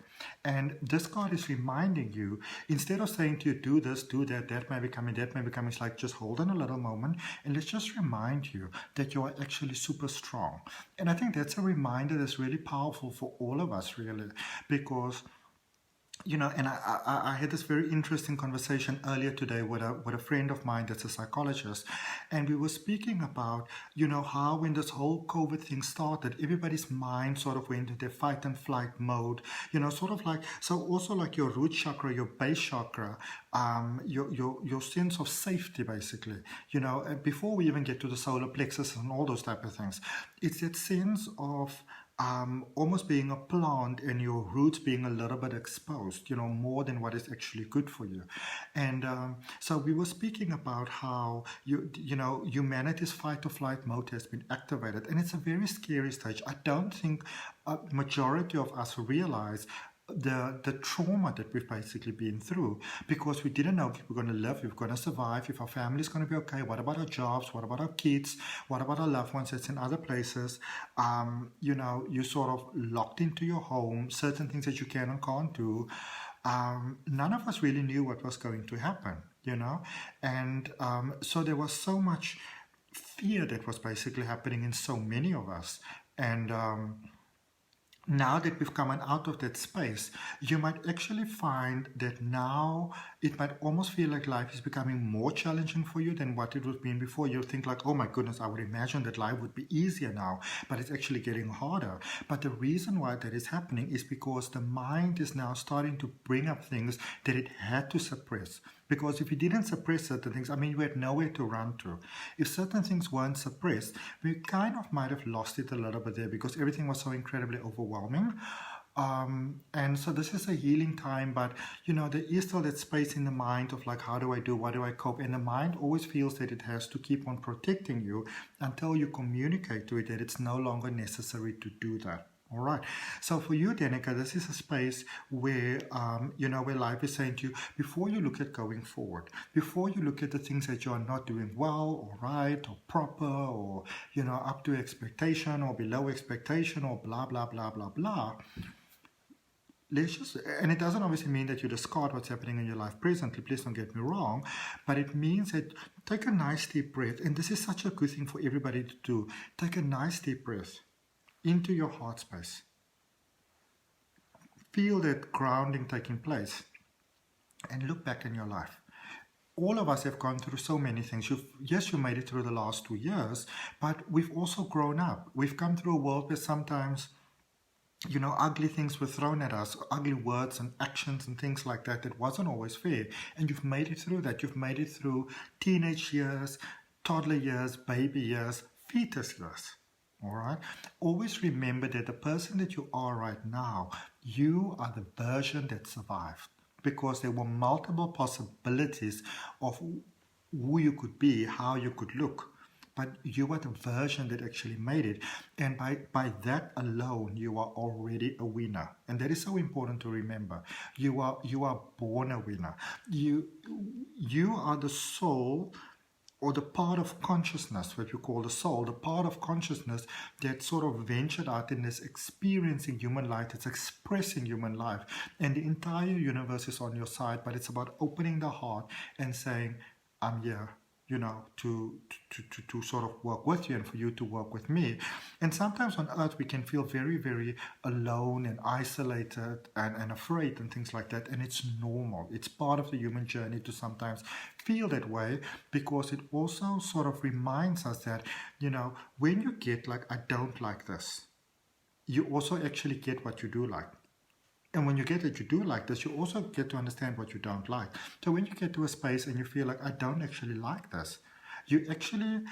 And this card is reminding you, instead of saying to you, do this, do that, that may be coming, that may be coming, it's like, just hold on a little moment and let's just remind you that you are actually super strong. And I think that's a reminder that's really powerful for all of us, really, because you know, and I had this very interesting conversation earlier today with a friend of mine that's a psychologist, and we were speaking about, you know, how when this whole COVID thing started, everybody's mind sort of went into their fight and flight mode, you know, sort of like, so also like your root chakra, your base chakra, your sense of safety, basically, you know, before we even get to the solar plexus and all those type of things, it's that sense of almost being a plant and your roots being a little bit exposed, you know, more than what is actually good for you. And so we were speaking about how, you know, humanity's fight or flight mode has been activated. And it's a very scary stage. I don't think a majority of us realize the trauma that we've basically been through, because we didn't know if we were going to live, if we're going to survive, if our family is going to be okay, what about our jobs, what about our kids, what about our loved ones that's in other places. You know, you sort of locked into your home, certain things that you can and can't do. None of us really knew what was going to happen, you know, and so there was so much fear that was basically happening in so many of us. And now that we've come out of that space, you might actually find that now it might almost feel like life is becoming more challenging for you than what it would have been before. You'll think like, oh my goodness, I would imagine that life would be easier now, but it's actually getting harder. But the reason why that is happening is because the mind is now starting to bring up things that it had to suppress. Because if you didn't suppress certain things, I mean, you had nowhere to run to. If certain things weren't suppressed, we kind of might have lost it a little bit there because everything was so incredibly overwhelming. And so this is a healing time, but you know, there is still that space in the mind of like, how do I do, what do I cope? And the mind always feels that it has to keep on protecting you until you communicate to it that it's no longer necessary to do that. All right. So for you, Danica, this is a space where, you know, where life is saying to you, before you look at going forward, before you look at the things that you are not doing well or right or proper or, you know, up to expectation or below expectation or blah, blah, blah, blah, blah, let's just, and it doesn't obviously mean that you discard what's happening in your life presently, please don't get me wrong, but it means that take a nice deep breath, and this is such a good thing for everybody to do. Take a nice deep breath into your heart space. Feel that grounding taking place and look back in your life. All of us have gone through so many things. Yes, you made it through the last 2 years, but we've also grown up. We've come through a world where sometimes, you know, ugly things were thrown at us, ugly words and actions and things like that. That wasn't always fair. And you've made it through that. You've made it through teenage years, toddler years, baby years, fetus years. All right. Always remember that the person that you are right now, you are the version that survived, because there were multiple possibilities of who you could be, how you could look. But you are the version that actually made it. And by that alone, you are already a winner. And that is so important to remember. You are born a winner. You are the soul, or the part of consciousness, what you call the soul, the part of consciousness that sort of ventured out and is experiencing human life, it's expressing human life. And the entire universe is on your side, but it's about opening the heart and saying, I'm here, you know, to sort of work with you and for you to work with me. And sometimes on earth we can feel very, very alone and isolated and afraid and things like that. And it's normal. It's part of the human journey to sometimes feel that way, because it also sort of reminds us that, you know, when you get like, I don't like this, you also actually get what you do like. And when you get that you do like this, you also get to understand what you don't like. So when you get to a space and you feel like, I don't actually like this, you actually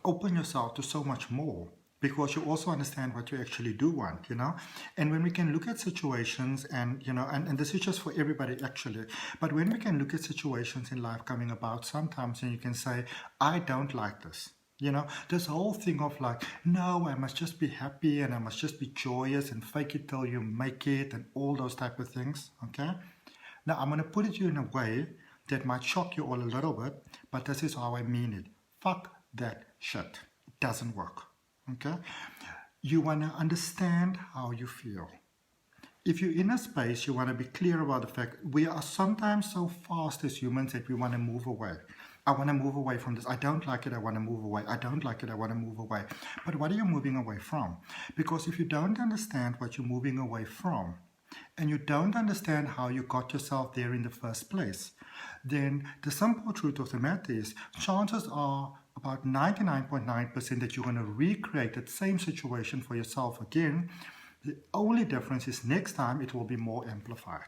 open yourself to so much more, because you also understand what you actually do want, you know. And when we can look at situations and, you know, and this is just for everybody actually, but when we can look at situations in life coming about sometimes and you can say, I don't like this. You know, this whole thing of like, no, I must just be happy and I must just be joyous and fake it till you make it and all those type of things, okay? Now, I'm going to put it to you in a way that might shock you all a little bit, but this is how I mean it. Fuck that shit. It doesn't work, okay? You want to understand how you feel. If you're in a space, you want to be clear about the fact we are sometimes so fast as humans that we want to move away. I want to move away from this. I don't like it. I want to move away. I don't like it. I want to move away. But what are you moving away from? Because if you don't understand what you're moving away from, and you don't understand how you got yourself there in the first place, then the simple truth of the matter is chances are about 99.9% that you're going to recreate that same situation for yourself again. The only difference is next time it will be more amplified.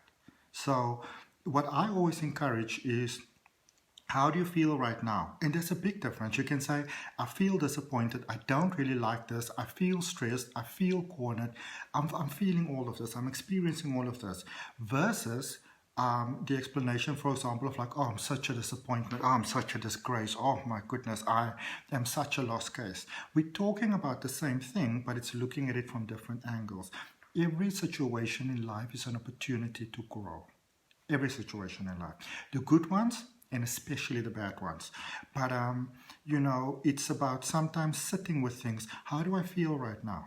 So what I always encourage is, how do you feel right now? And there's a big difference. You can say, I feel disappointed. I don't really like this. I feel stressed. I feel cornered. I'm feeling all of this. I'm experiencing all of this. Versus the explanation, for example, of like, oh, I'm such a disappointment. Oh, I'm such a disgrace. Oh, my goodness, I am such a lost case. We're talking about the same thing, but it's looking at it from different angles. Every situation in life is an opportunity to grow. Every situation in life. The good ones, and especially the bad ones. But, you know, it's about sometimes sitting with things. How do I feel right now?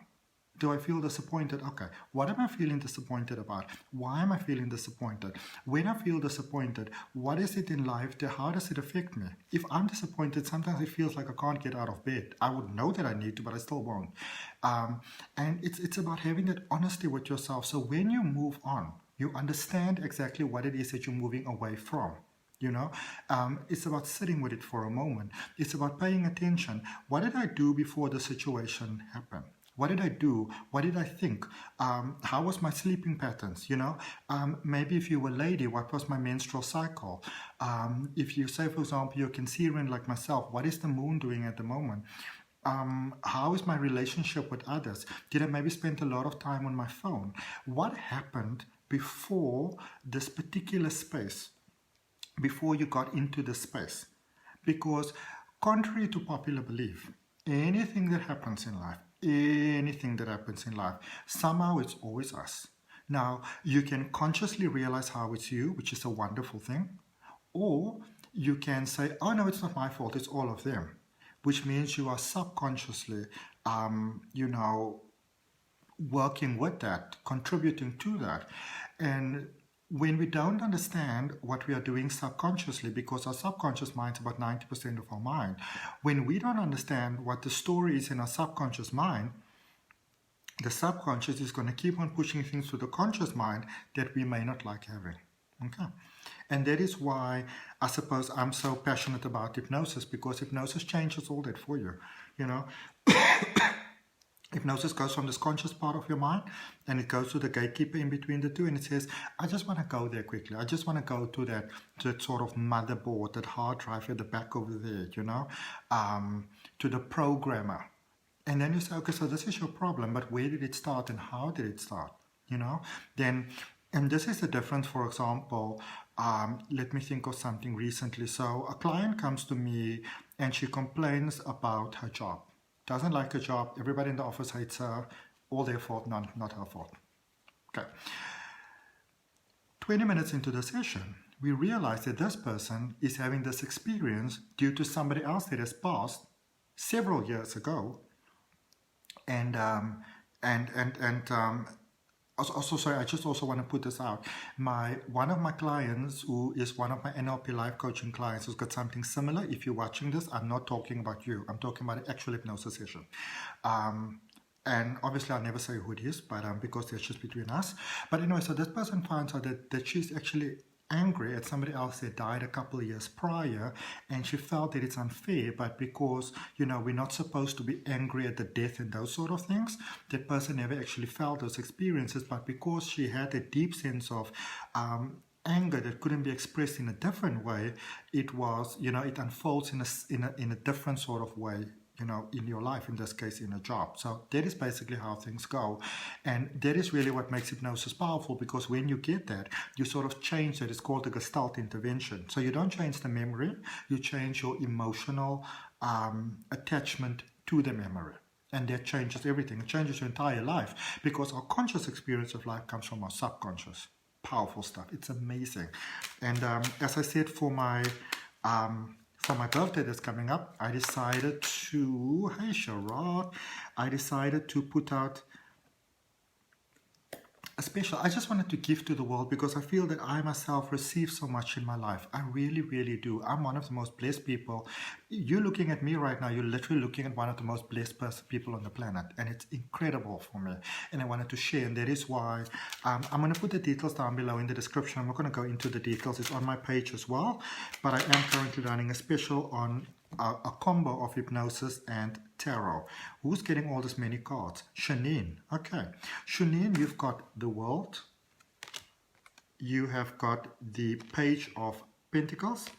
Do I feel disappointed? Okay, what am I feeling disappointed about? Why am I feeling disappointed? When I feel disappointed, what is it in life? How does it affect me? If I'm disappointed, sometimes it feels like I can't get out of bed. I would know that I need to, but I still won't. And it's about having that honesty with yourself. So when you move on, you understand exactly what it is that you're moving away from. You know, it's about sitting with it for a moment. It's about paying attention. What did I do before the situation happened? What did I do? What did I think? How was my sleeping patterns? You know, maybe if you were a lady, what was my menstrual cycle? If you say, for example, you're Cancerian like myself, what is the moon doing at the moment? How is my relationship with others? Did I maybe spend a lot of time on my phone? What happened before this particular space? Before you got into the space? Because contrary to popular belief, anything that happens in life, somehow it's always us. Now, you can consciously realize how it's you, which is a wonderful thing, or you can say, oh no, it's not my fault, it's all of them, which means you are subconsciously, you know, working with that, contributing to that. And when we don't understand what we are doing subconsciously, because our subconscious mind is about 90% of our mind, when we don't understand what the story is in our subconscious mind, the subconscious is going to keep on pushing things to the conscious mind that we may not like having. Okay. And that is why I suppose I'm so passionate about hypnosis, because hypnosis changes all that for you, you know. Hypnosis goes from this conscious part of your mind and it goes to the gatekeeper in between the two, and it says, I just want to go there quickly. I just want to go to that sort of motherboard, that hard drive at the back over there, you know, to the programmer. And then you say, okay, so this is your problem, but where did it start and how did it start, you know? Then, and this is the difference, for example, let me think of something recently. So a client comes to me and she complains about her job. Doesn't like her job. Everybody in the office hates her. All their fault, not her fault. Okay. 20 minutes into the session, we realize that this person is having this experience due to somebody else that has passed several years ago. And also, sorry, I just also want to put this out. One of my clients, who is one of my NLP Life Coaching clients, who's got something similar. If you're watching this, I'm not talking about you. I'm talking about an actual hypnosis session. And obviously, I'll never say who it is, but because it's just between us. But anyway, so this person finds out that she's actually angry at somebody else that died a couple of years prior, and she felt that it's unfair, but because, you know, we're not supposed to be angry at the death and those sort of things, that person never actually felt those experiences, but because she had a deep sense of anger that couldn't be expressed in a different way, it was, you know, it unfolds in a different sort of way, you know, in your life, in this case, in a job. So that is basically how things go. And that is really what makes hypnosis powerful, because when you get that, you sort of change that. It's called the Gestalt intervention. So you don't change the memory, you change your emotional attachment to the memory. And that changes everything. It changes your entire life, because our conscious experience of life comes from our subconscious. Powerful stuff. It's amazing. And as I said, for my birthday that's coming up, I decided to, hey Sharad, I decided to put out I just wanted to give to the world because I feel that I myself receive so much in my life. I really, really do. I'm one of the most blessed people. You're looking at me right now. You're literally looking at one of the most blessed people on the planet. And it's incredible for me. And I wanted to share. And that is why I'm going to put the details down below in the description. I'm not going to go into the details. It's on my page as well. But I am currently running a special on a combo of hypnosis and tarot. Who's getting all this many cards? Shanine. Okay. Shanine, you've got the World. You have got the Page of Pentacles.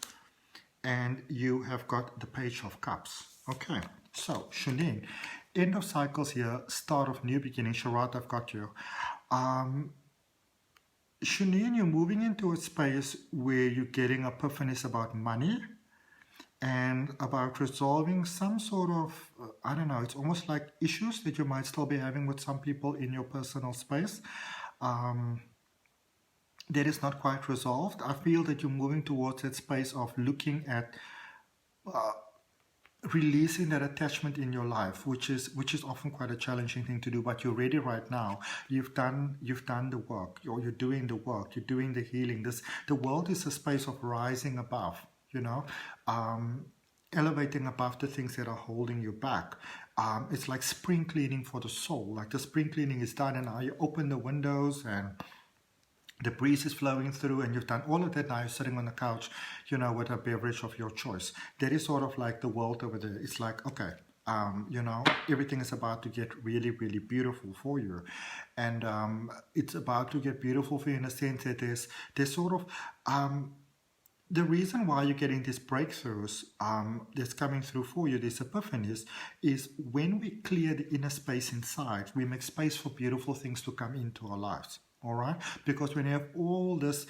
And you have got the Page of Cups. Okay. So, Shanine, end of cycles here, start of new beginning. Sharat, I've got you. Shanine, you're moving into a space where you're getting epiphanies about money and about resolving some sort of, I don't know, it's almost like issues that you might still be having with some people in your personal space that is not quite resolved. I feel that you're moving towards that space of looking at releasing that attachment in your life, which is often quite a challenging thing to do, but you're ready right now. You've done the work, or you're doing the work, you're doing the healing. The world is a space of rising above, you know, elevating above the things that are holding you back. It's like spring cleaning for the soul. Like the spring cleaning is done and now you open the windows and the breeze is flowing through and you've done all of that. Now you're sitting on the couch, you know, with a beverage of your choice. That is sort of like the world over there. It's like, okay, you know, everything is about to get really, really beautiful for you. And it's about to get beautiful for you in a sense that there's sort of... the reason why you're getting these breakthroughs that's coming through for you, these epiphanies, is when we clear the inner space inside, we make space for beautiful things to come into our lives. All right, because when you have all this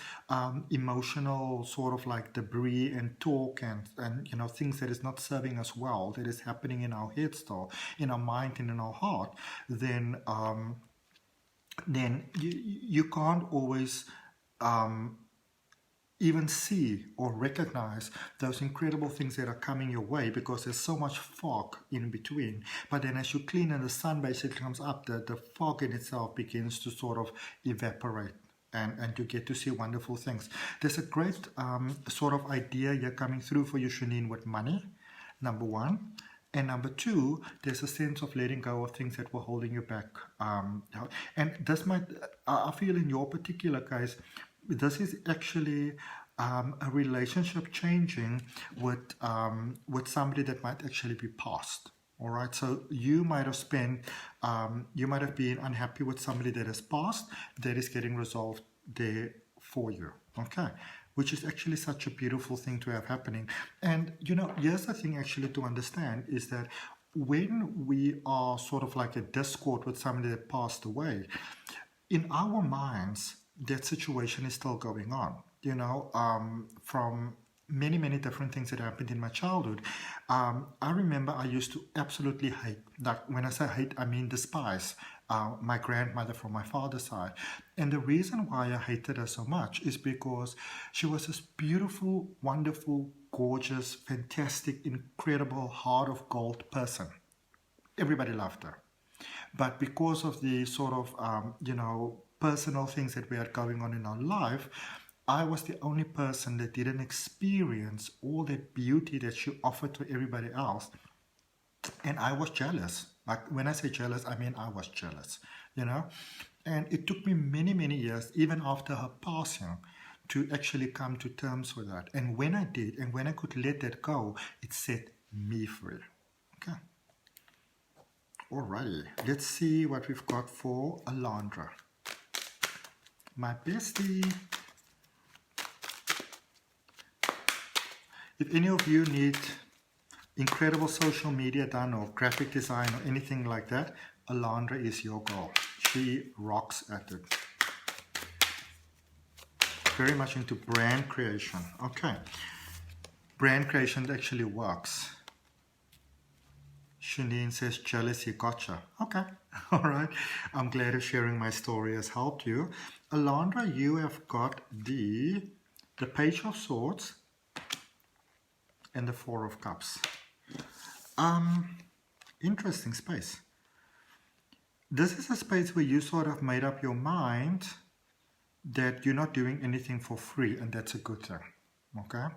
emotional sort of like debris and talk and you know, things that is not serving us well, that is happening in our head still, in our mind and in our heart, then you can't always even see or recognize those incredible things that are coming your way, because there's so much fog in between. But then as you clean and the sun basically comes up, the fog in itself begins to sort of evaporate, and you get to see wonderful things. There's a great sort of idea here coming through for you, Shanine, with money, number one. And number two, there's a sense of letting go of things that were holding you back. And this might, I feel in your particular case, this is actually a relationship changing with somebody that might actually be past. All right, so you might have been unhappy with somebody that has passed, that is getting resolved there for you. Okay, which is actually such a beautiful thing to have happening. And you know, here's the thing actually to understand is that when we are sort of like a discord with somebody that passed away, in our minds, that situation is still going on, you know, from many, many different things that happened in my childhood. I remember I used to absolutely hate, like when I say hate, I mean despise, my grandmother from my father's side. And the reason why I hated her so much is because she was this beautiful, wonderful, gorgeous, fantastic, incredible, heart of gold person. Everybody loved her. But because of the sort of, you know, personal things that we had going on in our life, I was the only person that didn't experience all that beauty that she offered to everybody else. And I was jealous. Like when I say jealous, I mean I was jealous, you know. And it took me many, many years, even after her passing, to actually come to terms with that. And when I did, and when I could let that go, it set me free. Okay. Alrighty, let's see what we've got for Alondra. My bestie. If any of you need incredible social media done or graphic design or anything like that, Alondra is your girl. She rocks at it. Very much into brand creation. Okay. Brand creation actually works. Shanine says, jealousy, gotcha. Okay, all right. I'm glad if sharing my story has helped you. Alondra, you have got the Page of Swords and the Four of Cups. Interesting space. This is a space where you sort of made up your mind that you're not doing anything for free, and that's a good thing. Okay?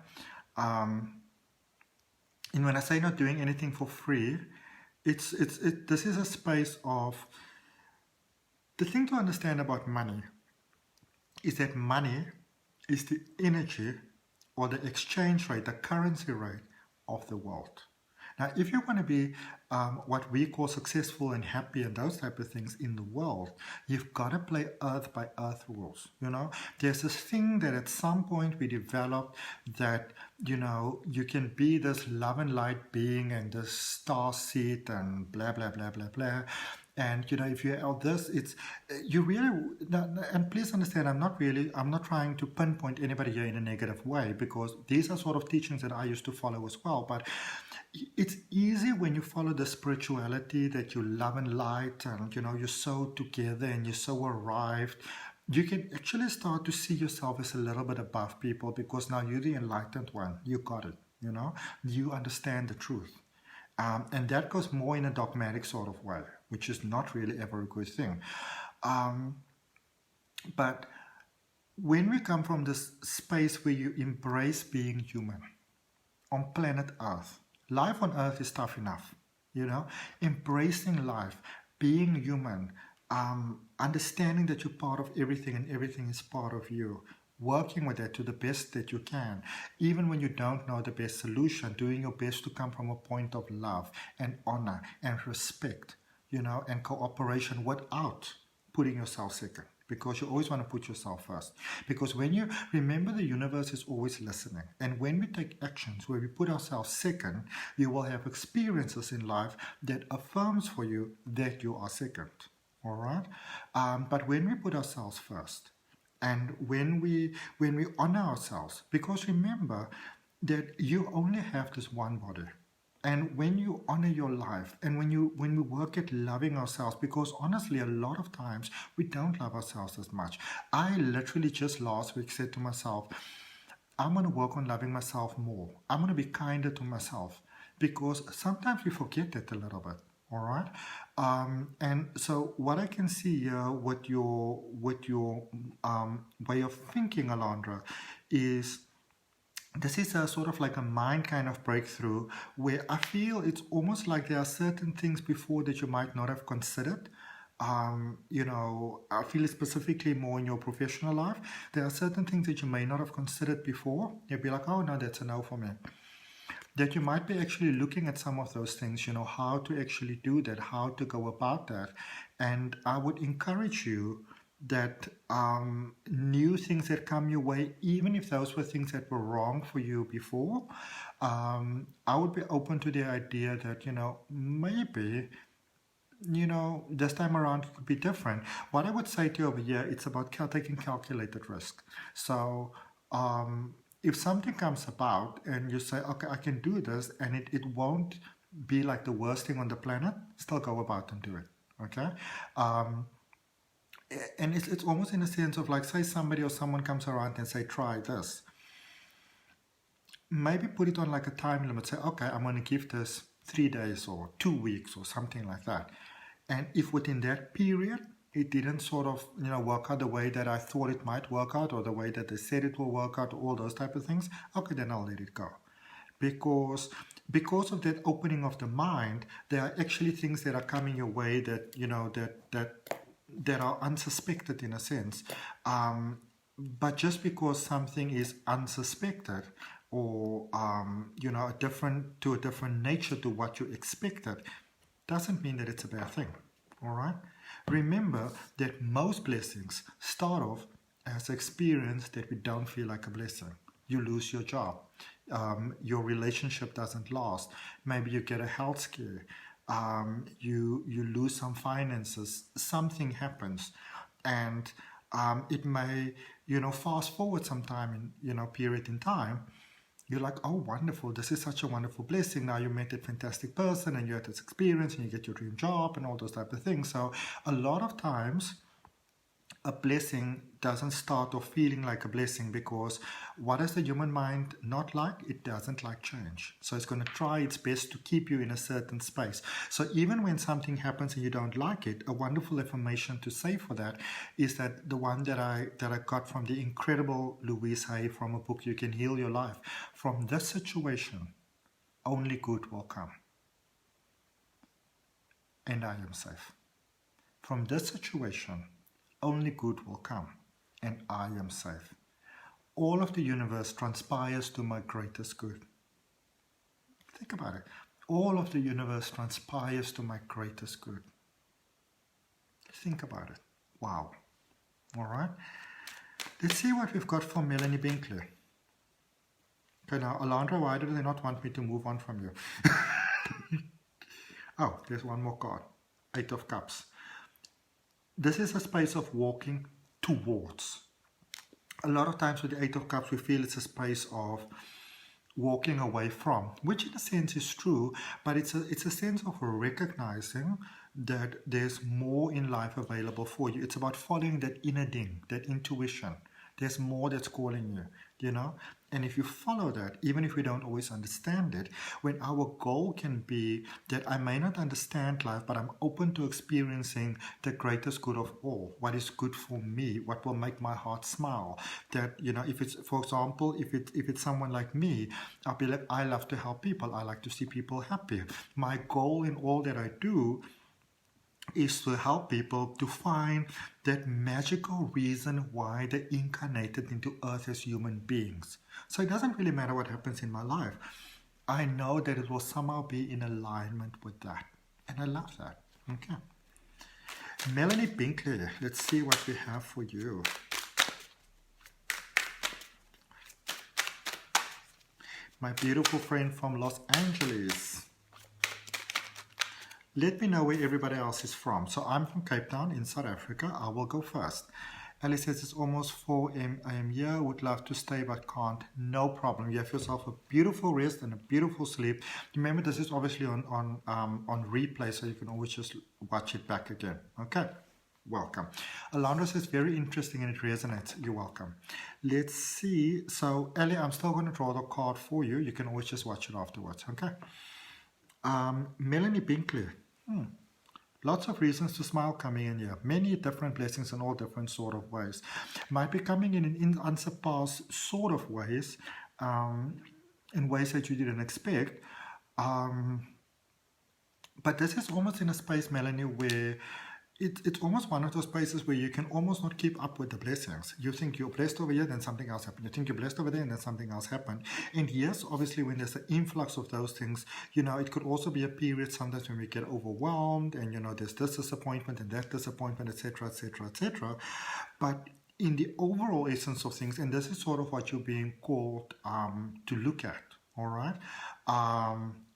And when I say not doing anything for free, this is a space of, the thing to understand about money is that money is the energy or the exchange rate, the currency rate of the world. Now, if you want to be what we call successful and happy and those type of things in the world, you've got to play earth by earth rules. There's this thing that at some point we developed that, you can be this love and light being and this star seed and blah, blah, blah, blah, blah. And if you are this, it's you really, and please understand, I'm not trying to pinpoint anybody here in a negative way, because these are sort of teachings that I used to follow as well. But it's easy when you follow the spirituality that you love and light, and you're so together and you're so arrived. You can actually start to see yourself as a little bit above people, because now you're the enlightened one. You got it. You understand the truth. And that goes more in a dogmatic sort of way, which is not really ever a good thing. But when we come from this space where you embrace being human on planet Earth, life on Earth is tough enough, embracing life, being human, understanding that you're part of everything and everything is part of you. Working with that to the best that you can, even when you don't know the best solution, doing your best to come from a point of love and honor and respect, and cooperation without putting yourself second, because you always want to put yourself first. Because when you remember, the universe is always listening, and when we take actions where we put ourselves second, you will have experiences in life that affirms for you that you are second. All right? But when we put ourselves first, and when we honor ourselves, because remember that you only have this one body, and when you honor your life, and when we work at loving ourselves, because honestly, a lot of times we don't love ourselves as much. I literally just last week said to myself, I'm going to work on loving myself more. I'm going to be kinder to myself, because sometimes we forget that a little bit. All right, and so what I can see here with your way of thinking, Alondra, is this is a sort of like a mind kind of breakthrough, where I feel it's almost like there are certain things before that you might not have considered. I feel specifically more in your professional life. There are certain things that you may not have considered before. You'll be like, oh no, that's a no for me. That you might be actually looking at some of those things, how to actually do that, how to go about that. And I would encourage you that new things that come your way, even if those were things that were wrong for you before, I would be open to the idea that, maybe, this time around it could be different. What I would say to you over here, it's about taking calculated risk. So, if something comes about and you say, okay, I can do this, and it won't be like the worst thing on the planet, still go about and do it, okay? And it's almost in a sense of like, say somebody or someone comes around and say, try this. Maybe put it on like a time limit. Say, okay, I'm going to give this 3 days or 2 weeks or something like that. And if within that period, it didn't sort of, work out the way that I thought it might work out, or the way that they said it will work out, all those type of things, okay, then I'll let it go. Because of that opening of the mind, there are actually things that are coming your way that, that are unsuspected in a sense. But just because something is unsuspected, or, a different nature to what you expected, doesn't mean that it's a bad thing, all right? Remember that most blessings start off as an experience that we don't feel like a blessing. You lose your job. Your relationship doesn't last. Maybe you get a health scare. You lose some finances. Something happens. And it may, fast forward some time in, period in time. You're like, oh, wonderful. This is such a wonderful blessing. Now you met a fantastic person and you had this experience and you get your dream job and all those type of things. So a lot of times a blessing doesn't start off feeling like a blessing, because what does the human mind not like? It doesn't like change. So it's going to try its best to keep you in a certain space. So even when something happens and you don't like it, a wonderful affirmation to say for that is that the one that I got from the incredible Louise Hay from a book, You Can Heal Your Life. From this situation, only good will come. And I am safe. From this situation, only good will come, and I am safe. All of the universe transpires to my greatest good. Think about it. All of the universe transpires to my greatest good. Think about it. Wow. All right. Let's see what we've got for Melanie Binkley. Okay, now, Alondra, why do they not want me to move on from you? Oh, there's one more card. 8 of Cups. This is a space of walking towards. A lot of times with the 8 of Cups, we feel it's a space of walking away from, which in a sense is true, but it's a sense of recognizing that there's more in life available for you. It's about following that inner ding, that intuition. There's more that's calling you, you know? And if you follow that, even if we don't always understand it, when our goal can be that I may not understand life, but I'm open to experiencing the greatest good of all, what is good for me, what will make my heart smile. That, you know, if it's, for example, if it's someone like me, I'll be like, I love to help people. I like to see people happy. My goal in all that I do is to help people to find that magical reason why they incarnated into earth as human beings. So it doesn't really matter what happens in my life. I know that it will somehow be in alignment with that. And I love that. Okay. Melanie Binkley, let's see what we have for you. My beautiful friend from Los Angeles. Let me know where everybody else is from. So I'm from Cape Town in South Africa. I will go first. Alice says it's almost 4 a.m. here. Would love to stay but can't. No problem. You have yourself a beautiful rest and a beautiful sleep. Remember, this is obviously on replay, so you can always just watch it back again. Okay. Welcome. Alondra says very interesting and it resonates. You're welcome. Let's see. So Ellie, I'm still going to draw the card for you. You can always just watch it afterwards. Okay. Melanie Binkley. Lots of reasons to smile coming in here. Many different blessings in all different sort of ways. Might be coming in unsurpassed sort of ways, in ways that you didn't expect. But this is almost in a space, Melanie, where it's almost one of those places where you can almost not keep up with the blessings. You think you're blessed over here, then something else happened. You think you're blessed over there, and then something else happened. And yes, obviously, when there's an influx of those things, you know, it could also be a period sometimes when we get overwhelmed, and, you know, there's this disappointment and that disappointment, etc., etc., etc. But in the overall essence of things, and this is sort of what you're being called to look at, all right?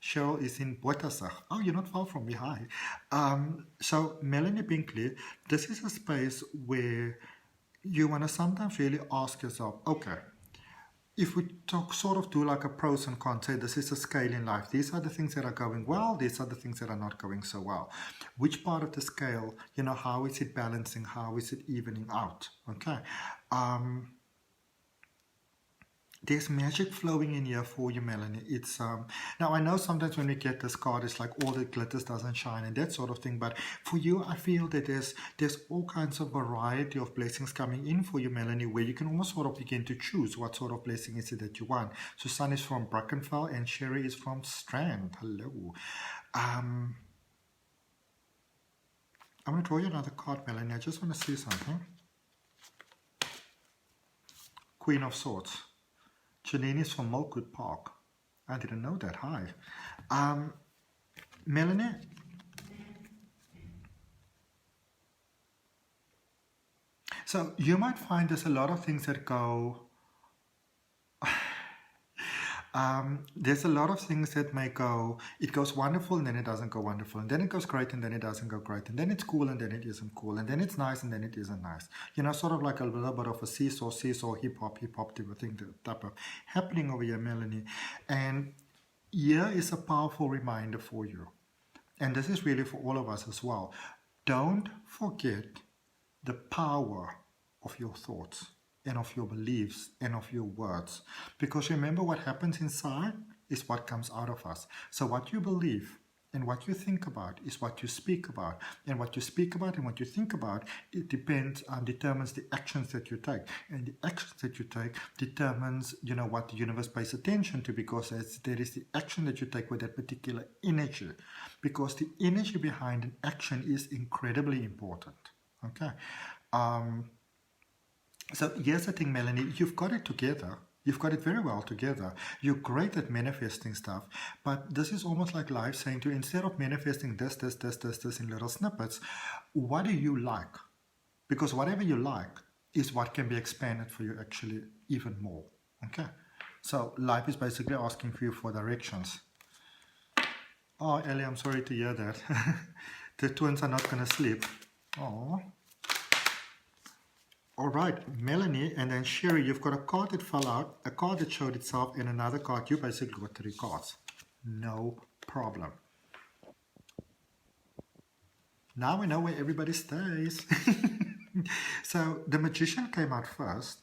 Cheryl is in Botasag. Oh, you're not far from me. Hi. So Melanie Binkley, this is a space where you want to sometimes really ask yourself, okay, if we sort of do like a pros and cons, say this is a scale in life. These are the things that are going well. These are the things that are not going so well. Which part of the scale, you know, how is it balancing? How is it evening out? Okay. There's magic flowing in here for you, Melanie. It's now I know sometimes when we get this card, it's like all the glitters doesn't shine and that sort of thing. But for you, I feel that there's all kinds of variety of blessings coming in for you, Melanie, where you can almost sort of begin to choose what sort of blessing is it that you want. Susan is from Brackenfell and Sherry is from Strand. Hello. I'm going to draw you another card, Melanie. I just want to see something. Queen of Swords. Janine is from Milkwood Park. I didn't know that. Hi. Melanie. So you might find there's a lot of things that go... there's a lot of things that may go, it goes wonderful and then it doesn't go wonderful, and then it goes great and then it doesn't go great, and then it's cool and then it isn't cool, and then it's nice and then it isn't nice. You know, sort of like a little bit of a seesaw, hip-hop type of thing, type of happening over here, Melanie. And here is a powerful reminder for you. And this is really for all of us as well. Don't forget the power of your thoughts and of your beliefs and of your words. Because remember, what happens inside is what comes out of us. So what you believe and what you think about is what you speak about. And what you speak about and what you think about, it determines the actions that you take. And the actions that you take determines, what the universe pays attention to, because there is the action that you take with that particular energy. Because the energy behind an action is incredibly important. Okay. So here's the thing, Melanie, you've got it together. You've got it very well together. You're great at manifesting stuff, but this is almost like life saying to you, instead of manifesting this in little snippets, what do you like? Because whatever you like is what can be expanded for you actually even more. Okay? So life is basically asking for you for directions. Oh, Ellie, I'm sorry to hear that. The twins are not going to sleep. Oh. All right, Melanie, and then Sherry, you've got a card that fell out, a card that showed itself, and another card. You basically got 3 cards. No problem. Now we know where everybody stays. So the Magician came out first,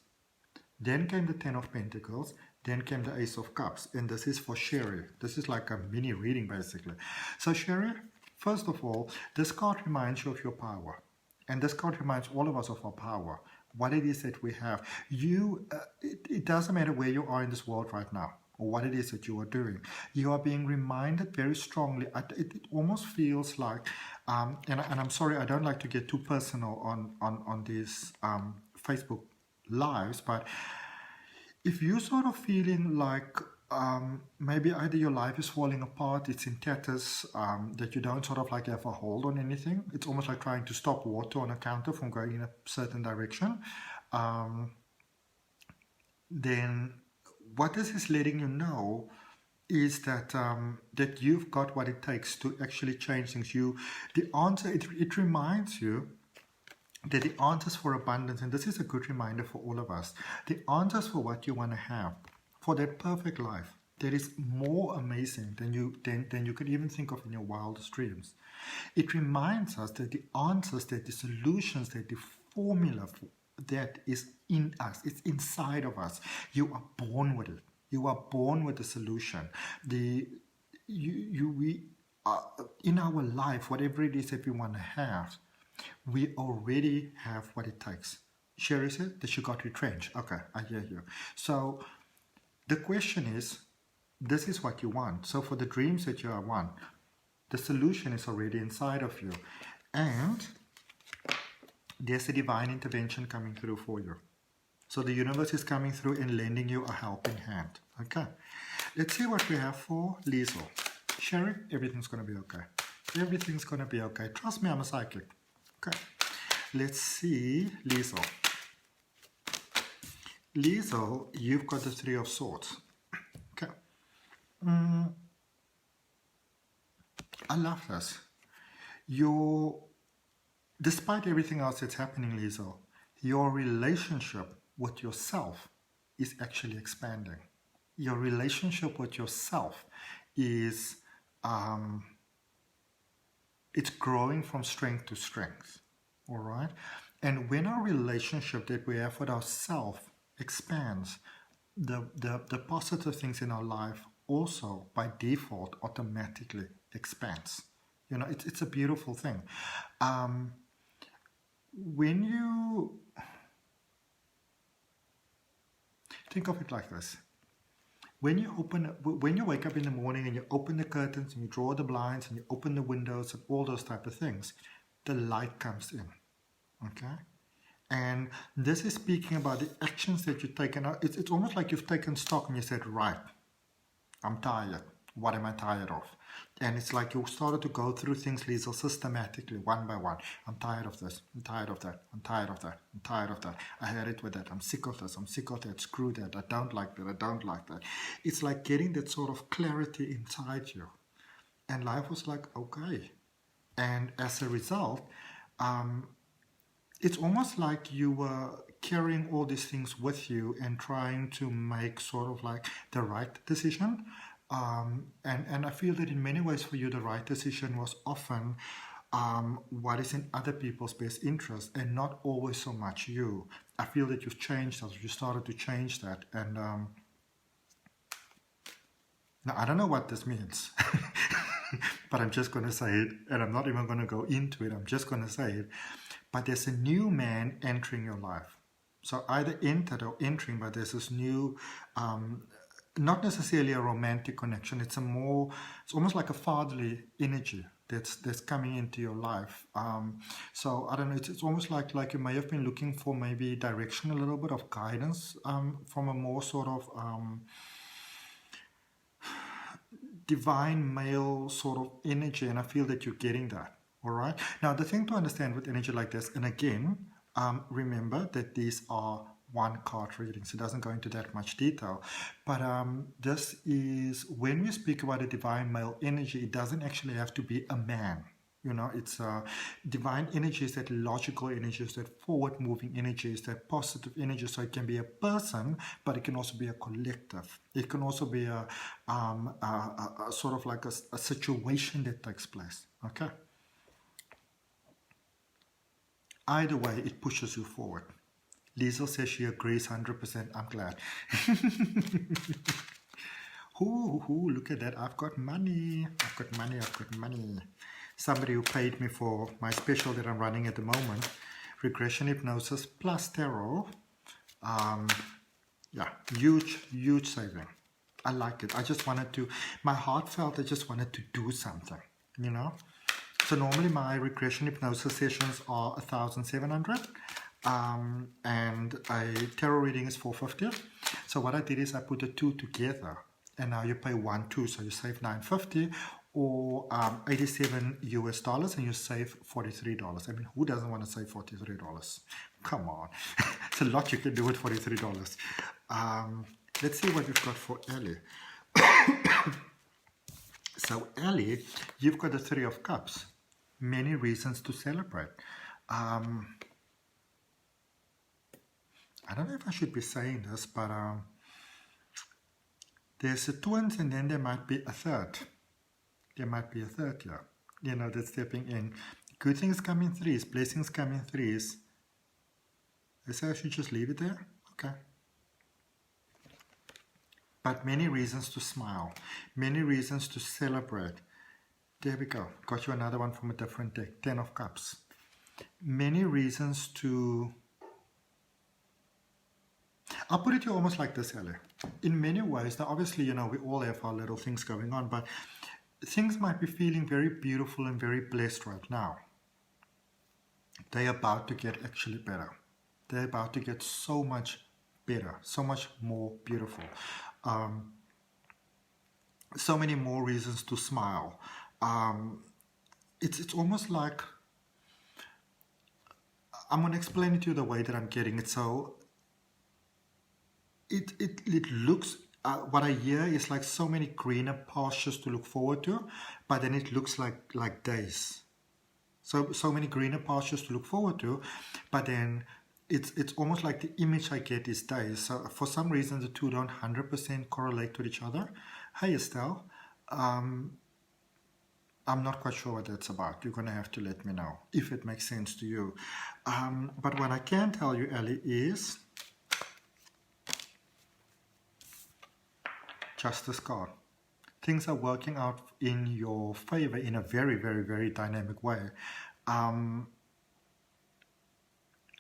then came the 10 of Pentacles, then came the Ace of Cups, and this is for Sherry. This is like a mini reading, basically. So Sherry, first of all, this card reminds you of your power. And this card reminds all of us of our power. What it is that we have. It doesn't matter where you are in this world right now or what it is that you are doing. You are being reminded very strongly. It almost feels like, and I'm sorry, I don't like to get too personal on these Facebook lives, but if you're sort of feeling like maybe either your life is falling apart, it's in tatters, that you don't sort of like have a hold on anything. It's almost like trying to stop water on a counter from going in a certain direction. Then what this is letting you know is that that you've got what it takes to actually change things. The answer, it reminds you that the answers for abundance, and this is a good reminder for all of us, the answers for what you want to have, for that perfect life that is more amazing than you could even think of in your wildest dreams. It reminds us that the answers, that the solutions, that the formula that is in us, it's inside of us. You are born with it. You are born with the solution. We are, in our life, whatever it is that we want to have, we already have what it takes. Sherry said that she got retrenched. Okay, I hear you. So the question is, this is what you want. So for the dreams that you want, the solution is already inside of you. And there's a divine intervention coming through for you. So the universe is coming through and lending you a helping hand. Okay. Let's see what we have for Liesl. Sherry, everything's going to be okay. Everything's going to be okay. Trust me, I'm a psychic. Okay. Let's see Liesl. Liesl, you've got the 3 of Swords. Okay. I love this. Despite everything else that's happening, Liesl, your relationship with yourself is actually expanding. Your relationship with yourself is, it's growing from strength to strength. All right. And when our relationship that we have with ourselves expands, the positive things in our life also by default automatically expands. It's a beautiful thing. When you think of it like this, when you wake up in the morning and you open the curtains and you draw the blinds and you open the windows and all those type of things, the light comes in. Okay. And this is speaking about the actions that you take. And it's almost like you've taken stock and you said, right, I'm tired. What am I tired of? And it's like you started to go through things, Liesl, systematically, one by one. I'm tired of this. I'm tired of that. I'm tired of that. I'm tired of that. I had it with that. I'm sick of this. I'm sick of that. Screw that. I don't like that. I don't like that. It's like getting that sort of clarity inside you. And life was like, okay. And as a result, it's almost like you were carrying all these things with you and trying to make sort of like the right decision. And I feel that in many ways for you, the right decision was often what is in other people's best interest and not always so much you. I feel that you've changed that, you started to change that. And now I don't know what this means, but I'm just going to say it, and I'm not even going to go into it. I'm just going to say it. But there's a new man entering your life. So either entered or entering, but there's this new, not necessarily a romantic connection. It's almost like a fatherly energy that's coming into your life. So I don't know. It's almost like you may have been looking for maybe direction, a little bit of guidance from a more sort of divine male sort of energy, and I feel that you're getting that. All right. Now the thing to understand with energy like this, and again, remember that these are one card readings. It doesn't go into that much detail, but this is, when we speak about a divine male energy, it doesn't actually have to be a man. You know, it's divine energy is that logical energy, is that forward-moving energy, is that positive energy. So it can be a person, but it can also be a collective. It can also be a sort of like a situation that takes place. Okay. Either way, it pushes you forward. Liesel says she agrees 100%. I'm glad. Ooh, look at that. I've got money. I've got money. I've got money. Somebody who paid me for my special that I'm running at the moment. Regression, hypnosis plus tarot. Yeah, huge saving. I like it. I just wanted to, my heart felt I just wanted to do something, you know. So normally my regression hypnosis sessions are 1,700 and a tarot reading is 450. So what I did is I put the two together, and now you pay 1-2, so you save $950 or $87 US, and you save $43. I mean, who doesn't want to save $43? Come on, it's a lot you can do with $43. Let's see what we've got for Ellie. So Ellie, you've got the Three of Cups. Many reasons to celebrate. I don't know if I should be saying this, but there's a twins, and then there might be a third. There might be a third here. You know, that's stepping in. Good things come in threes. Blessings come in threes. I say I should just leave it there. Okay. But many reasons to smile. Many reasons to celebrate. There we go. Got you another one from a different deck. 10 of Cups. Many reasons to... I'll put it to you almost like this, Ellie. In many ways, now obviously, you know, we all have our little things going on, but things might be feeling very beautiful and very blessed right now. They're about to get actually better. They're about to get so much better, so much more beautiful. So many more reasons to smile. It's almost like, I'm going to explain it to you the way that I'm getting it. So it looks, what I hear is like so many greener pastures to look forward to, but then it looks like days. So many greener pastures to look forward to, but then it's almost like the image I get is days. So for some reason the two don't 100% correlate with each other. Hey Estelle, I'm not quite sure what that's about. You're going to have to let me know if it makes sense to you. But what I can tell you, Ellie, is Justice card. Things are working out in your favor in a very, very, very dynamic way.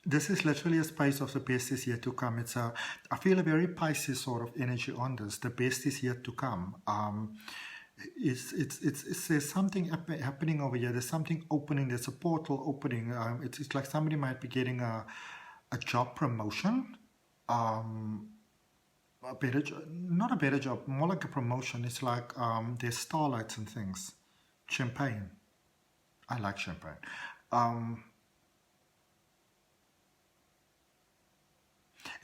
This is literally a space of the best is yet to come. I feel a very Pisces sort of energy on this. The best is yet to come. There's something happening over here. There's something opening. There's a portal opening. It's like somebody might be getting a job promotion. A better job, not a better job, more like a promotion. It's like there's starlights and things. Champagne. I like champagne.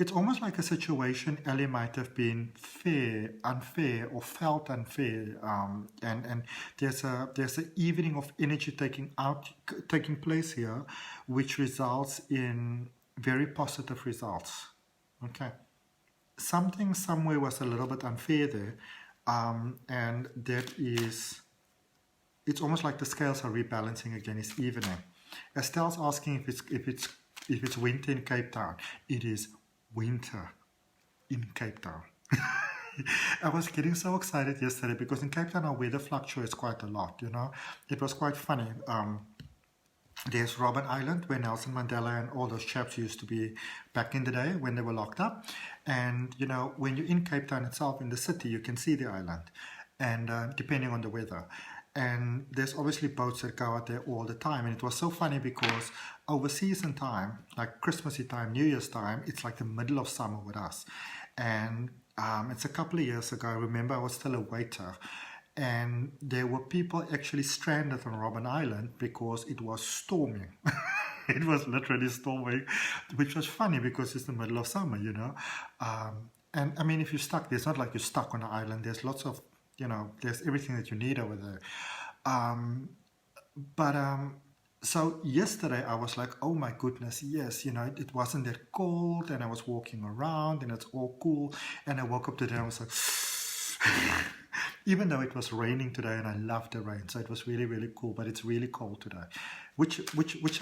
It's almost like a situation Ellie might have been unfair, or felt unfair, and there's an evening of energy taking place here, which results in very positive results. Okay, something somewhere was a little bit unfair there, and that is it's almost like the scales are rebalancing again. It's evening. Estelle's asking if it's winter in Cape Town. It is winter in Cape Town. I was getting so excited yesterday because in Cape Town our weather fluctuates quite a lot, you know. It was quite funny. There's Robben Island where Nelson Mandela and all those chaps used to be back in the day when they were locked up. And, you know, when you're in Cape Town itself, in the city, you can see the island, and depending on the weather. And there's obviously boats that go out there all the time. And it was so funny because over season time, like Christmassy time, New Year's time, it's like the middle of summer with us. And it's a couple of years ago. I remember I was still a waiter. And there were people actually stranded on Robben Island because it was storming. It was literally storming, which was funny because it's the middle of summer, you know. And I mean, if you're stuck, it's not like you're stuck on an island. There's lots of, you know, there's everything that you need over there. So yesterday I was like, oh my goodness, yes, you know, it wasn't that cold, and I was walking around and it's all cool. And I woke up today and I was like, even though it was raining today, and I love the rain, so it was really, really cool, but it's really cold today, which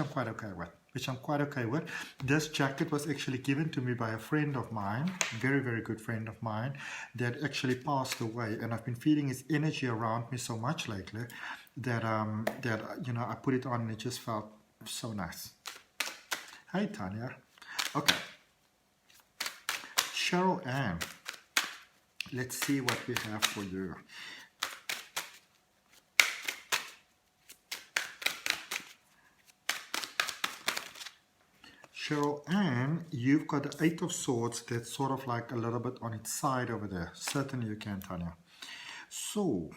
I'm quite okay with. This jacket was actually given to me by a friend of mine, very, very good friend of mine, that actually passed away, and I've been feeling his energy around me so much lately that you know, I put it on and it just felt so nice. Hey Tanya. Okay, Cheryl Ann. Let's see what we have for you. Cheryl Ann, you've got the Eight of Swords that's sort of like a little bit on its side over there. Certainly you can, Tanya. So,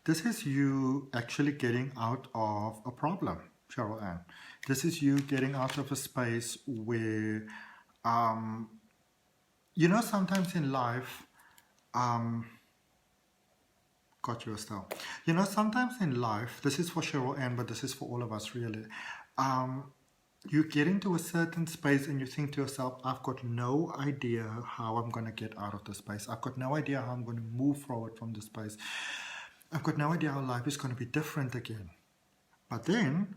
this is you actually getting out of a problem, Cheryl Ann. This is you getting out of a space where you know, sometimes in life, got you, Estelle. You know, sometimes in life, this is for Cheryl Ann, but this is for all of us, really. You get into a certain space and you think to yourself, I've got no idea how I'm going to get out of this space. I've got no idea how I'm going to move forward from this space. I've got no idea how life is going to be different again. But then,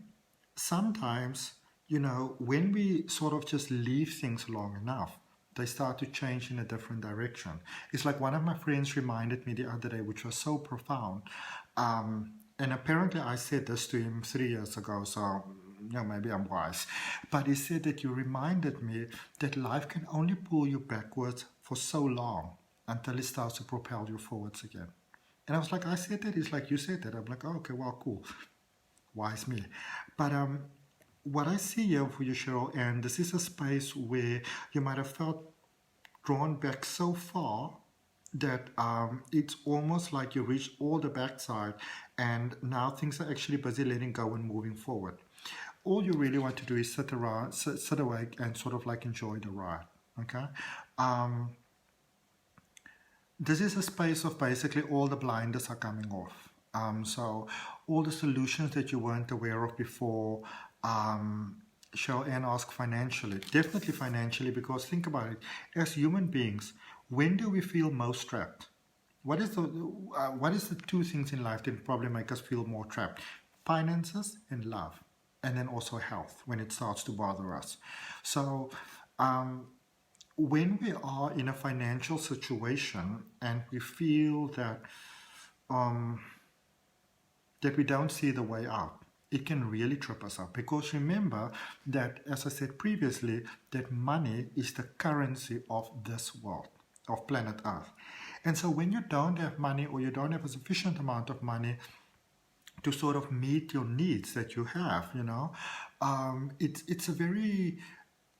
sometimes, you know, when we sort of just leave things long enough, they start to change in a different direction. It's like one of my friends reminded me the other day, which was so profound. And apparently I said this to him 3 years ago, so you know, maybe I'm wise. But he said that you reminded me that life can only pull you backwards for so long until it starts to propel you forwards again. And I was like, I said that. He's like, you said that. I'm like, oh, okay, well, cool. Wise me. But what I see here for you, Cheryl, and this is a space where you might have felt drawn back so far that it's almost like you reached all the backside, and now things are actually busy letting go and moving forward. All you really want to do is sit awake and sort of like enjoy the ride, okay? This is a space of basically all the blinders are coming off. So all the solutions that you weren't aware of before, Cheryl Ann asked financially. Definitely financially, because think about it. As human beings, when do we feel most trapped? What is the two things in life that probably make us feel more trapped? Finances and love. And then also health, when it starts to bother us. So when we are in a financial situation and we feel that that we don't see the way out, it can really trip us up. Because remember that, as I said previously, that money is the currency of this world, of planet Earth. And so when you don't have money, or you don't have a sufficient amount of money to sort of meet your needs that you have, you know, it's a very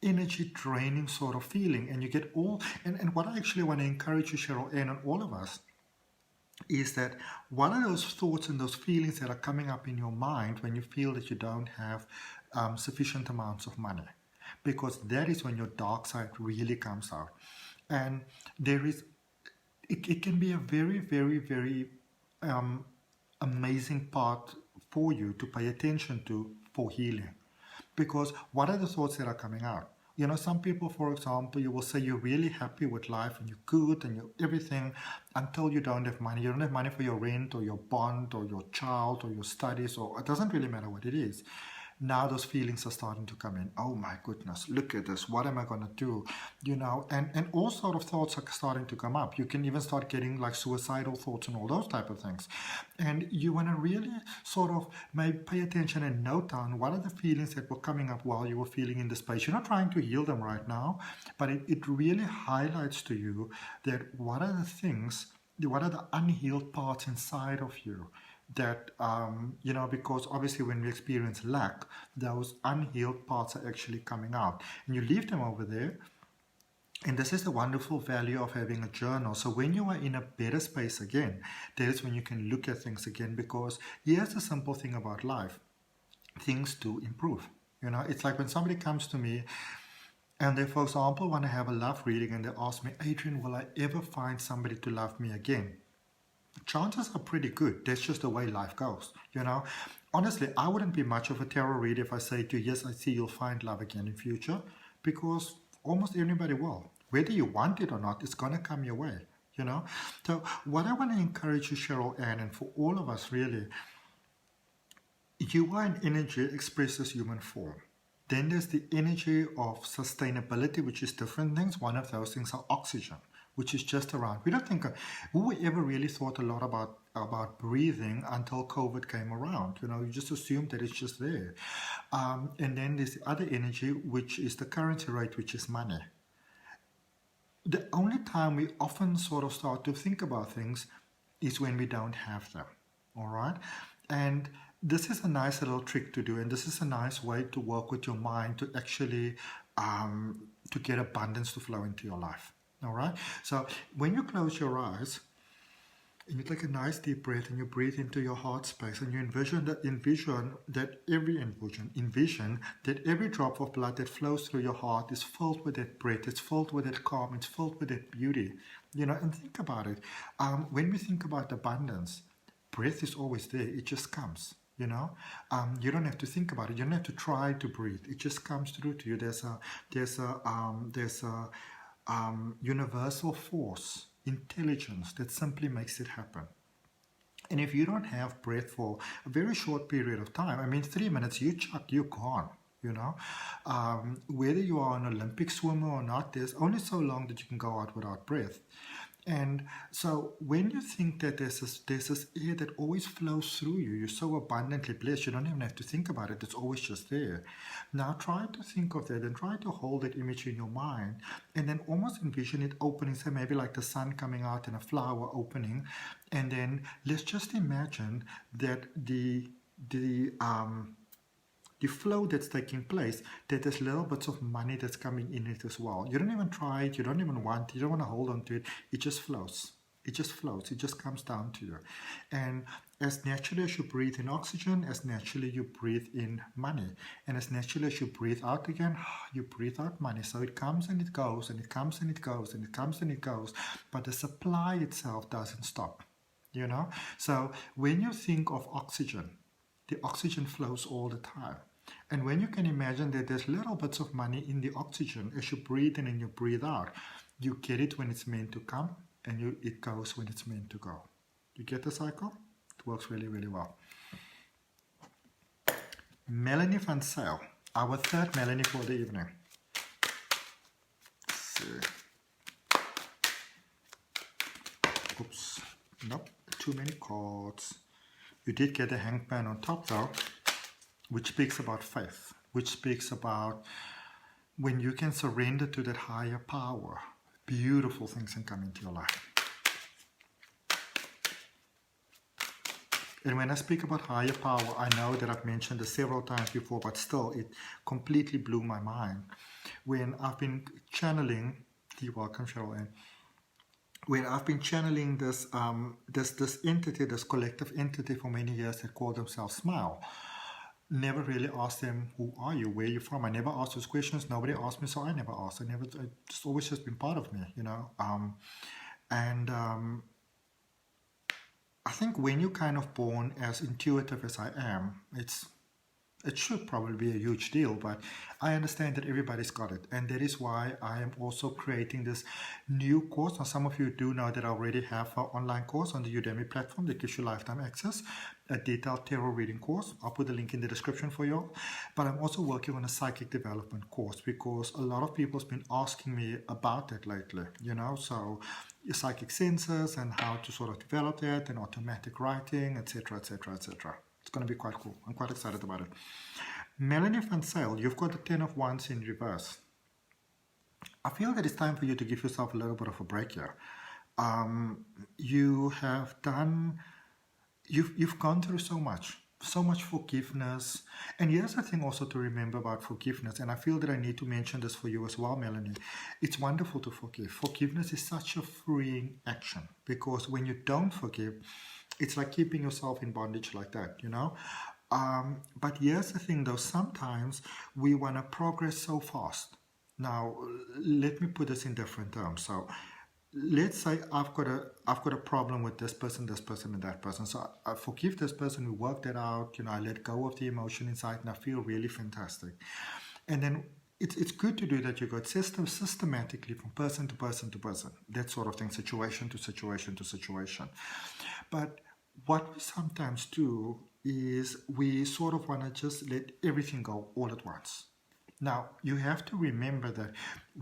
energy draining sort of feeling. And you get all, and what I actually want to encourage you, Cheryl Ann, and all of us, is that what are those thoughts and those feelings that are coming up in your mind when you feel that you don't have sufficient amounts of money? Because that is when your dark side really comes out. And there is, it can be a very, very, very amazing part for you to pay attention to for healing. Because what are the thoughts that are coming out? You know, some people, for example, you will say you're really happy with life and you're good and you're everything until you don't have money. You don't have money for your rent or your bond or your child or your studies, or it doesn't really matter what it is. Now those feelings are starting to come in. Oh my goodness, look at this. What am I going to do? You know, and all sort of thoughts are starting to come up. You can even start getting like suicidal thoughts and all those type of things. And you want to really sort of maybe pay attention and note down what are the feelings that were coming up while you were feeling in the space. You're not trying to heal them right now, but it really highlights to you that what are the things, what are the unhealed parts inside of you that, you know, because obviously when we experience lack, those unhealed parts are actually coming out. And you leave them over there. And this is the wonderful value of having a journal. So when you are in a better space again, that is when you can look at things again. Because here's the simple thing about life. Things do improve. You know, it's like when somebody comes to me and they, for example, want to have a love reading and they ask me, Adrian, will I ever find somebody to love me again? Chances are pretty good. That's just the way life goes, you know. Honestly, I wouldn't be much of a tarot reader if I say to you, yes, I see you'll find love again in future, because almost everybody will. Whether you want it or not, it's going to come your way, you know. So what I want to encourage you, Cheryl Ann, and for all of us really, you are an energy expresses human form. Then there's the energy of sustainability, which is different things. One of those things are oxygen, which is just around. We don't think, who ever really thought a lot about breathing until COVID came around? You know, you just assume that it's just there. And then there's the other energy, which is the currency rate, which is money. The only time we often sort of start to think about things is when we don't have them, all right? And this is a nice little trick to do, and this is a nice way to work with your mind to actually to get abundance to flow into your life. All right. So when you close your eyes and you take a nice deep breath and you breathe into your heart space and you envision that every drop of blood that flows through your heart is filled with that breath. It's filled with that calm. It's filled with that beauty. You know, and think about it. When we think about abundance, breath is always there. It just comes. You know, you don't have to think about it. You don't have to try to breathe. It just comes through to you. There's a universal force, intelligence that simply makes it happen. And if you don't have breath for a very short period of time, I mean 3 minutes, you're gone. You know, whether you are an Olympic swimmer or not, there's only so long that you can go out without breath. And so when you think that there's this air that always flows through you, you're so abundantly blessed, you don't even have to think about it. It's always just there. Now try to think of that and try to hold that image in your mind and then almost envision it opening, say maybe like the sun coming out and a flower opening. And then let's just imagine that the flow that's taking place, that there's little bits of money that's coming in it as well. You don't even try it, you don't even want it, you don't want to hold on to it. It just flows. It just flows. It just comes down to you. And as naturally as you breathe in oxygen, as naturally you breathe in money. And as naturally as you breathe out again, you breathe out money. So it comes and it goes, and it comes and it goes, and it comes and it goes. But the supply itself doesn't stop, you know? So when you think of oxygen, the oxygen flows all the time. And when you can imagine that there's little bits of money in the oxygen, as you breathe in and you breathe out, you get it when it's meant to come, and it goes when it's meant to go. You get the cycle? It works really, really well. Melanie Van Sale, our third Melanie for the evening. Let's see. Oops. Nope. Too many cards. You did get a hangman on top though, which speaks about faith, which speaks about when you can surrender to that higher power, beautiful things can come into your life. And when I speak about higher power, I know that I've mentioned this several times before, but still it completely blew my mind. When I've been channeling, you're welcome, Cheryl Ann. When I've been channeling this entity, this collective entity for many years that called themselves Smile, never really asked them, who are you, where are you from? I never asked those questions. Nobody asked me, so I never asked. It's always just been part of me, you know. I think when you're kind of born as intuitive as I am, it's It should probably be a huge deal, but I understand that everybody's got it. And that is why I am also creating this new course. Now, some of you do know that I already have an online course on the Udemy platform that gives you lifetime access, a detailed tarot reading course. I'll put the link in the description for you. But I'm also working on a psychic development course because a lot of people have been asking me about that lately, so your psychic senses and how to sort of develop that and automatic writing, etc., etc., etc. It's going to be quite cool. I'm quite excited about it. Melanie Van Sale, you've got the 10 of Wands in reverse. I feel that it's time for you to give yourself a little bit of a break here. You've gone through so much forgiveness. And here's the thing also to remember about forgiveness, and I feel that I need to mention this for you as well, Melanie. It's wonderful to forgive. Forgiveness is such a freeing action, because when you don't forgive, it's like keeping yourself in bondage like that, But here's the thing though, sometimes we want to progress so fast. Now, let me put this in different terms. So let's say I've got a problem with this person, and that person. So I forgive this person, we work that out, I let go of the emotion inside and I feel really fantastic. And then it's good to do that. You go systematically from person to person to person, that sort of thing, situation to situation to situation. But what we sometimes do is we sort of want to just let everything go all at once. Now, you have to remember that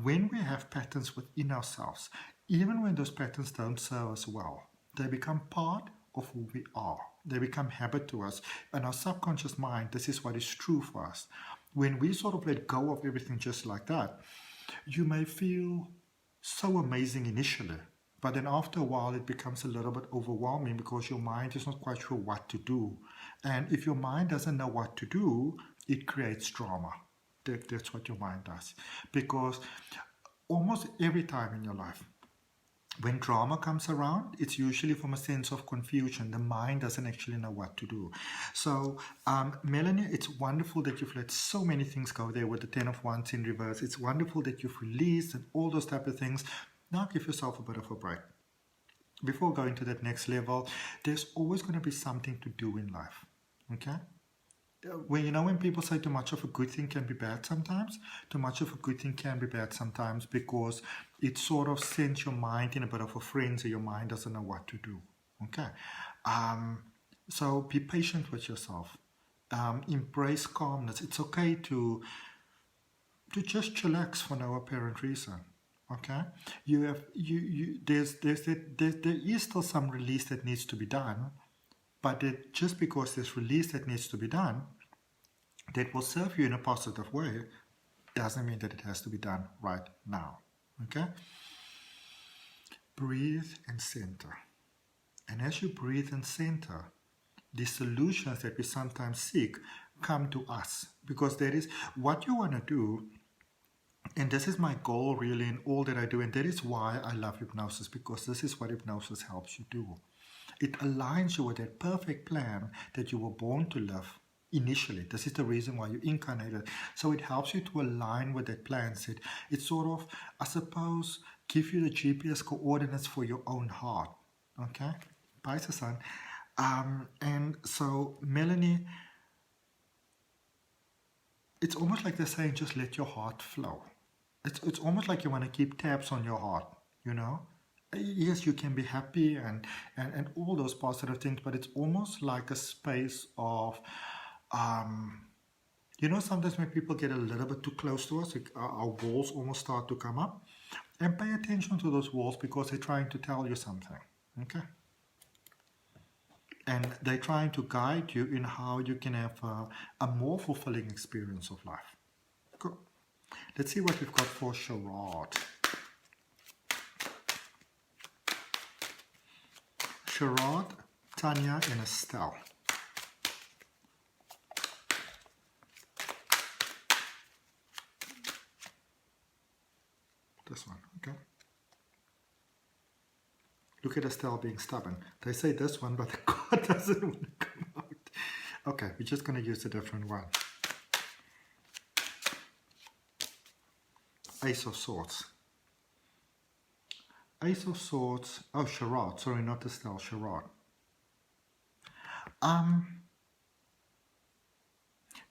when we have patterns within ourselves, even when those patterns don't serve us well, they become part of who we are. They become habit to us. And our subconscious mind, this is what is true for us. When we sort of let go of everything just like that, you may feel so amazing initially. But then after a while, it becomes a little bit overwhelming because your mind is not quite sure what to do. And if your mind doesn't know what to do, it creates drama. That's what your mind does. Because almost every time in your life, when drama comes around, it's usually from a sense of confusion. The mind doesn't actually know what to do. So, Melanie, it's wonderful that you've let so many things go there with the 10 of Wands in reverse. It's wonderful that you've released and all those type of things. Now give yourself a bit of a break. Before going to that next level, there's always going to be something to do in life. Okay? When people say too much of a good thing can be bad sometimes, too much of a good thing can be bad sometimes because it sort of sends your mind in a bit of a frenzy. Your mind doesn't know what to do. Okay? So be patient with yourself. Embrace calmness. It's okay to just chillax for no apparent reason. Okay, there is still some release that needs to be done, but just because there's release that needs to be done, that will serve you in a positive way, doesn't mean that it has to be done right now. Okay, breathe and center, and as you breathe and center, the solutions that we sometimes seek come to us, because that is what you want to do. And this is my goal really in all that I do, and that is why I love hypnosis, because this is what hypnosis helps you do. It aligns you with that perfect plan that you were born to live initially. This is the reason why you incarnated. So it helps you to align with that plan. It sort of, I suppose, give you the GPS coordinates for your own heart. Okay? Pisces sun. And so, Melanie, it's almost like they're saying, just let your heart flow. It's almost like you want to keep tabs on your heart, Yes, you can be happy and all those positive things, but it's almost like a space of, sometimes when people get a little bit too close to us, our walls almost start to come up. And pay attention to those walls because they're trying to tell you something, okay? And they're trying to guide you in how you can have a more fulfilling experience of life. Cool. Let's see what we've got for Charade. Charade, Tanya, and Estelle. This one, okay. Look at Estelle being stubborn. They say this one, but the card doesn't want to come out. Okay, we're just going to use a different one. Ace of Swords. Ace of Swords. Oh, Charade. Sorry, not Estelle. Charade.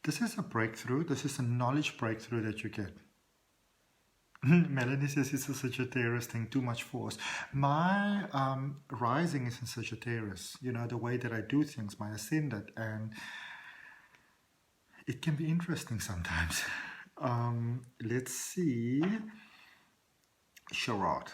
This is a breakthrough. This is a knowledge breakthrough that you get. Melanie says it's a Sagittarius thing, too much force. My rising is in Sagittarius. You know, the way that I do things, my ascendant, and it can be interesting sometimes. Let's see. Charade.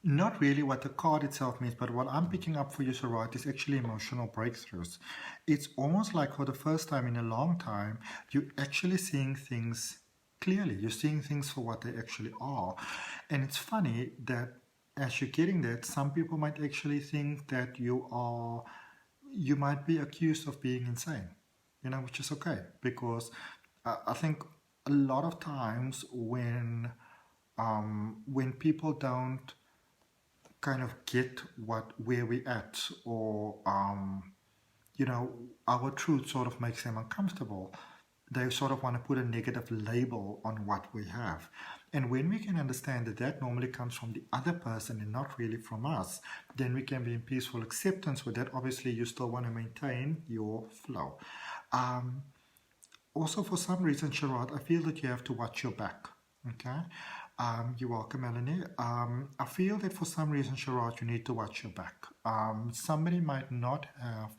Not really what the card itself means, but what I'm picking up for you, Charade, is actually emotional breakthroughs. It's almost like for the first time in a long time, you're actually seeing things clearly. You're seeing things for what they actually are. And it's funny that as you're getting that, some people might actually think that you might be accused of being insane, you know, which is okay, because I think a lot of times when people don't kind of get where we at, or you know, our truth sort of makes them uncomfortable. They sort of want to put a negative label on what we have. And when we can understand that that normally comes from the other person and not really from us, then we can be in peaceful acceptance with that. Obviously, you still want to maintain your flow. Also, for some reason, Charade, I feel that you have to watch your back. Okay? You're welcome, Melanie. I feel that for some reason, Charade, you need to watch your back. Somebody might not have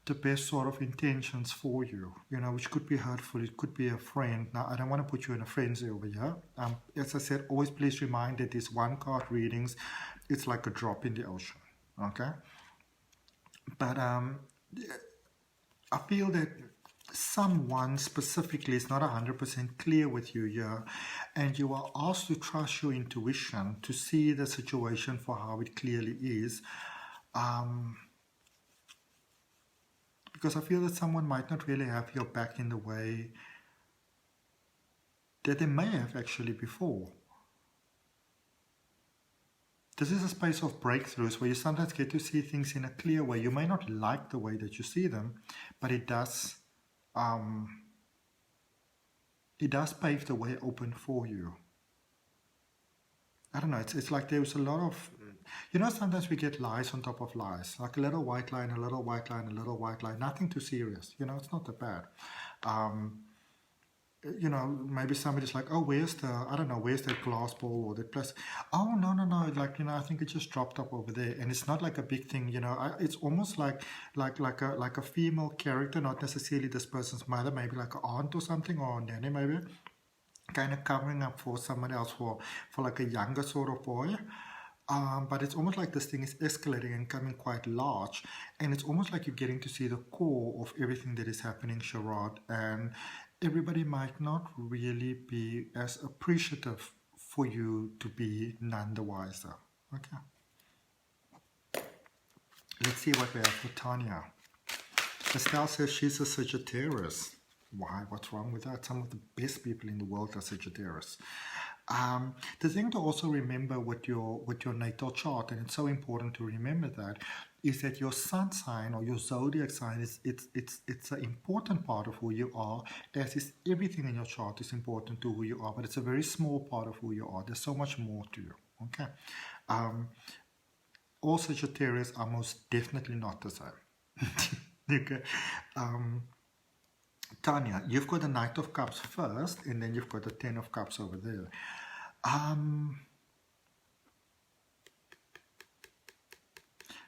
the best sort of intentions for you, you know, which could be hurtful. It could be a friend. Now, I don't want to put you in a frenzy over here. As I said, always please remind that these one card readings, it's like a drop in the ocean, okay? But I feel that someone specifically is not 100% clear with you here, and you are asked to trust your intuition to see the situation for how it clearly is. Because I feel that someone might not really have your back in the way that they may have actually before. This is a space of breakthroughs where you sometimes get to see things in a clear way. You may not like the way that you see them, but it does pave the way open for you. I don't know, it's like there's a lot of, you know, sometimes we get lies on top of lies, like a little white line, a little white line, a little white line, nothing too serious, you know, it's not that bad. You know, maybe somebody's like, oh, where's that glass ball or that plus, oh, no, like, you know, I think it just dropped up over there, and it's not like a big thing, you know. It's almost like a female character, not necessarily this person's mother, maybe like an aunt or something, or a nanny maybe, kind of covering up for someone else, for like a younger sort of boy. But it's almost like this thing is escalating and coming quite large, and it's almost like you're getting to see the core of everything that is happening, Charade, and everybody might not really be as appreciative for you to be none the wiser. Okay. Let's see what we have for Tanya. Estelle says she's a Sagittarius. Why? What's wrong with that? Some of the best people in the world are Sagittarius. The thing to also remember with your natal chart, and it's so important to remember that, is that your sun sign or your zodiac sign it's an important part of who you are, as is everything in your chart is important to who you are, but it's a very small part of who you are. There's so much more to you. Okay. All Sagittarius are most definitely not the same. Okay. Tanya, you've got the Knight of Cups first, and then you've got the Ten of Cups over there.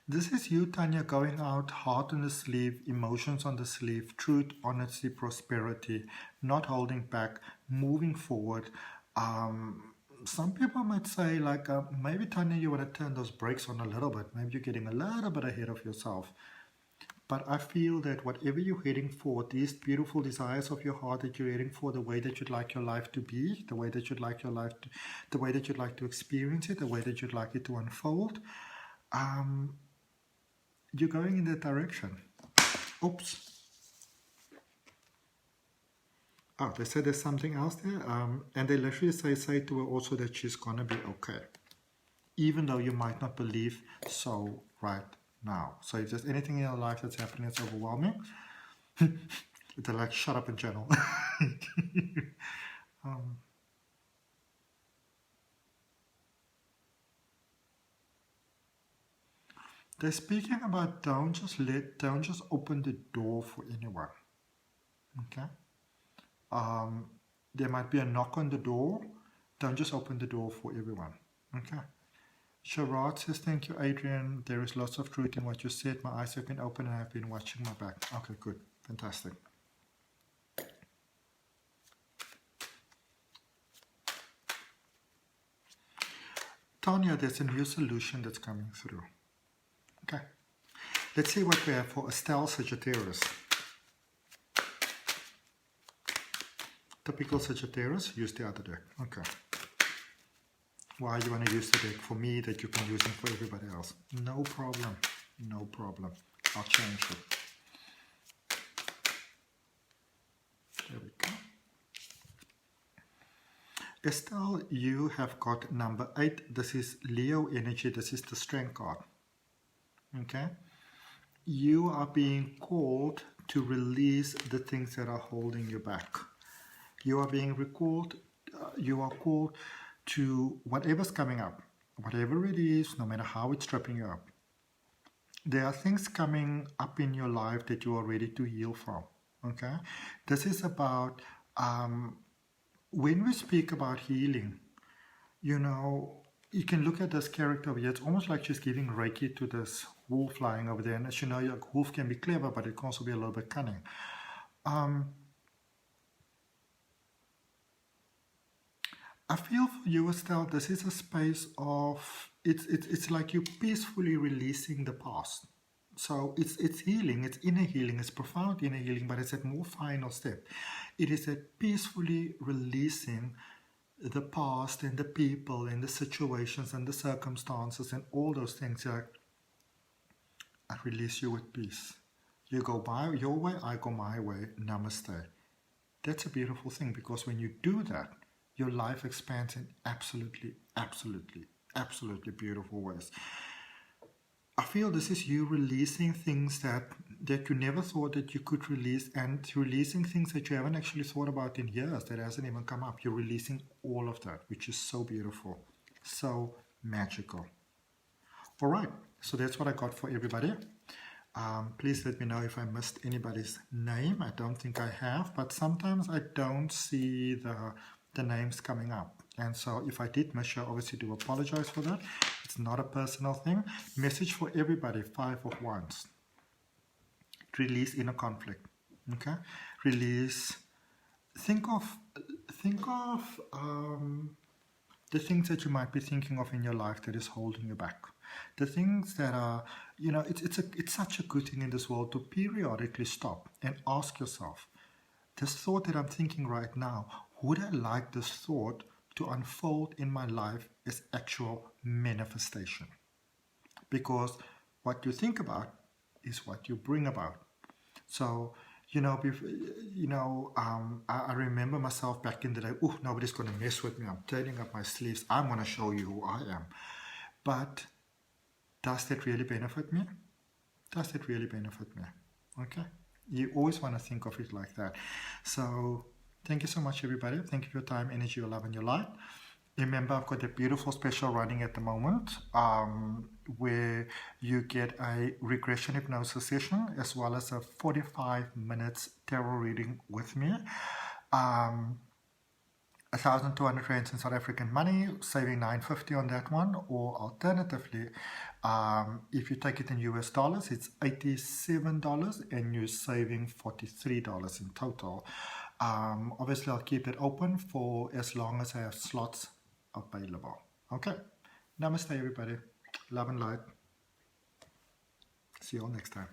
This is you, Tanya, going out, heart on the sleeve, emotions on the sleeve, truth, honesty, prosperity, not holding back, moving forward. Some people might say, like, maybe, Tanya, you want to turn those brakes on a little bit. Maybe you're getting a little bit ahead of yourself. But I feel that whatever you're heading for, these beautiful desires of your heart that you're heading for, the way that you'd like your life to be, the way that you'd like your life to, the way that you'd like to experience it, the way that you'd like it to unfold, you're going in that direction. Oops. Oh, they said there's something else there. And they literally say to her also that she's gonna be okay, even though you might not believe so right now. So if there's anything in your life that's happening that's overwhelming, they're like, shut up and channel. They're speaking about don't just open the door for anyone. Okay. There might be a knock on the door. Don't just open the door for everyone. Okay. Sharad says, thank you, Adrian. There is lots of truth in what you said. My eyes have been open and I've been watching my back. Okay, good. Fantastic. Tanya, there's a new solution that's coming through. Okay. Let's see what we have for Estelle Sagittarius. Typical Sagittarius, use the other deck. Okay. Why you want to use the deck for me that you can use it for everybody else? No problem. No problem. I'll change it. There we go. Estelle, you have got number 8. This is Leo energy. This is the strength card. Okay. You are being called to release the things that are holding you back. You are being recalled. You are called to whatever's coming up, whatever it is, no matter how it's tripping you up. There are things coming up in your life that you are ready to heal from. Okay. This is about when we speak about healing, you know, you can look at this character over here. It's almost like she's giving Reiki to this wolf flying over there. And as you know, your wolf can be clever, but it can also be a little bit cunning. I feel for you, Estelle, this is a space of, it's like you peacefully releasing the past. So it's healing, it's inner healing, it's profound inner healing, but it's a more final step. It is a peacefully releasing the past and the people and the situations and the circumstances and all those things. Like, I release you with peace. You go by your way, I go my way. Namaste. That's a beautiful thing, because when you do that, your life expands in absolutely, absolutely, absolutely beautiful ways. I feel this is you releasing things that you never thought that you could release, and releasing things that you haven't actually thought about in years, that hasn't even come up. You're releasing all of that, which is so beautiful, so magical. All right, so that's what I got for everybody. Please let me know if I missed anybody's name. I don't think I have, but sometimes I don't see the names coming up. And so if I did miss you, I obviously do apologize for that. It's not a personal thing. Message for everybody, 5 of Wands. Release inner conflict. Okay? Release. Think of the things that you might be thinking of in your life that is holding you back. The things that are, you know, it's such a good thing in this world to periodically stop and ask yourself, this thought that I'm thinking right now, would I like this thought to unfold in my life as actual manifestation? Because what you think about is what you bring about. So, you know, I remember myself back in the day, oh, nobody's going to mess with me. I'm turning up my sleeves. I'm going to show you who I am. But does that really benefit me? Does it really benefit me? Okay. You always want to think of it like that. So thank you so much, everybody. Thank you for your time, energy, your love, and your light. Remember, I've got a beautiful special running at the moment where you get a regression hypnosis session as well as a 45 minutes tarot reading with me. 1,200 rands in South African money, saving $950 on that one. Or alternatively, if you take it in US dollars, it's $87 and you're saving $43 in total. Obviously, I'll keep it open for as long as I have slots available. Okay. Namaste, everybody. Love and light. See you all next time.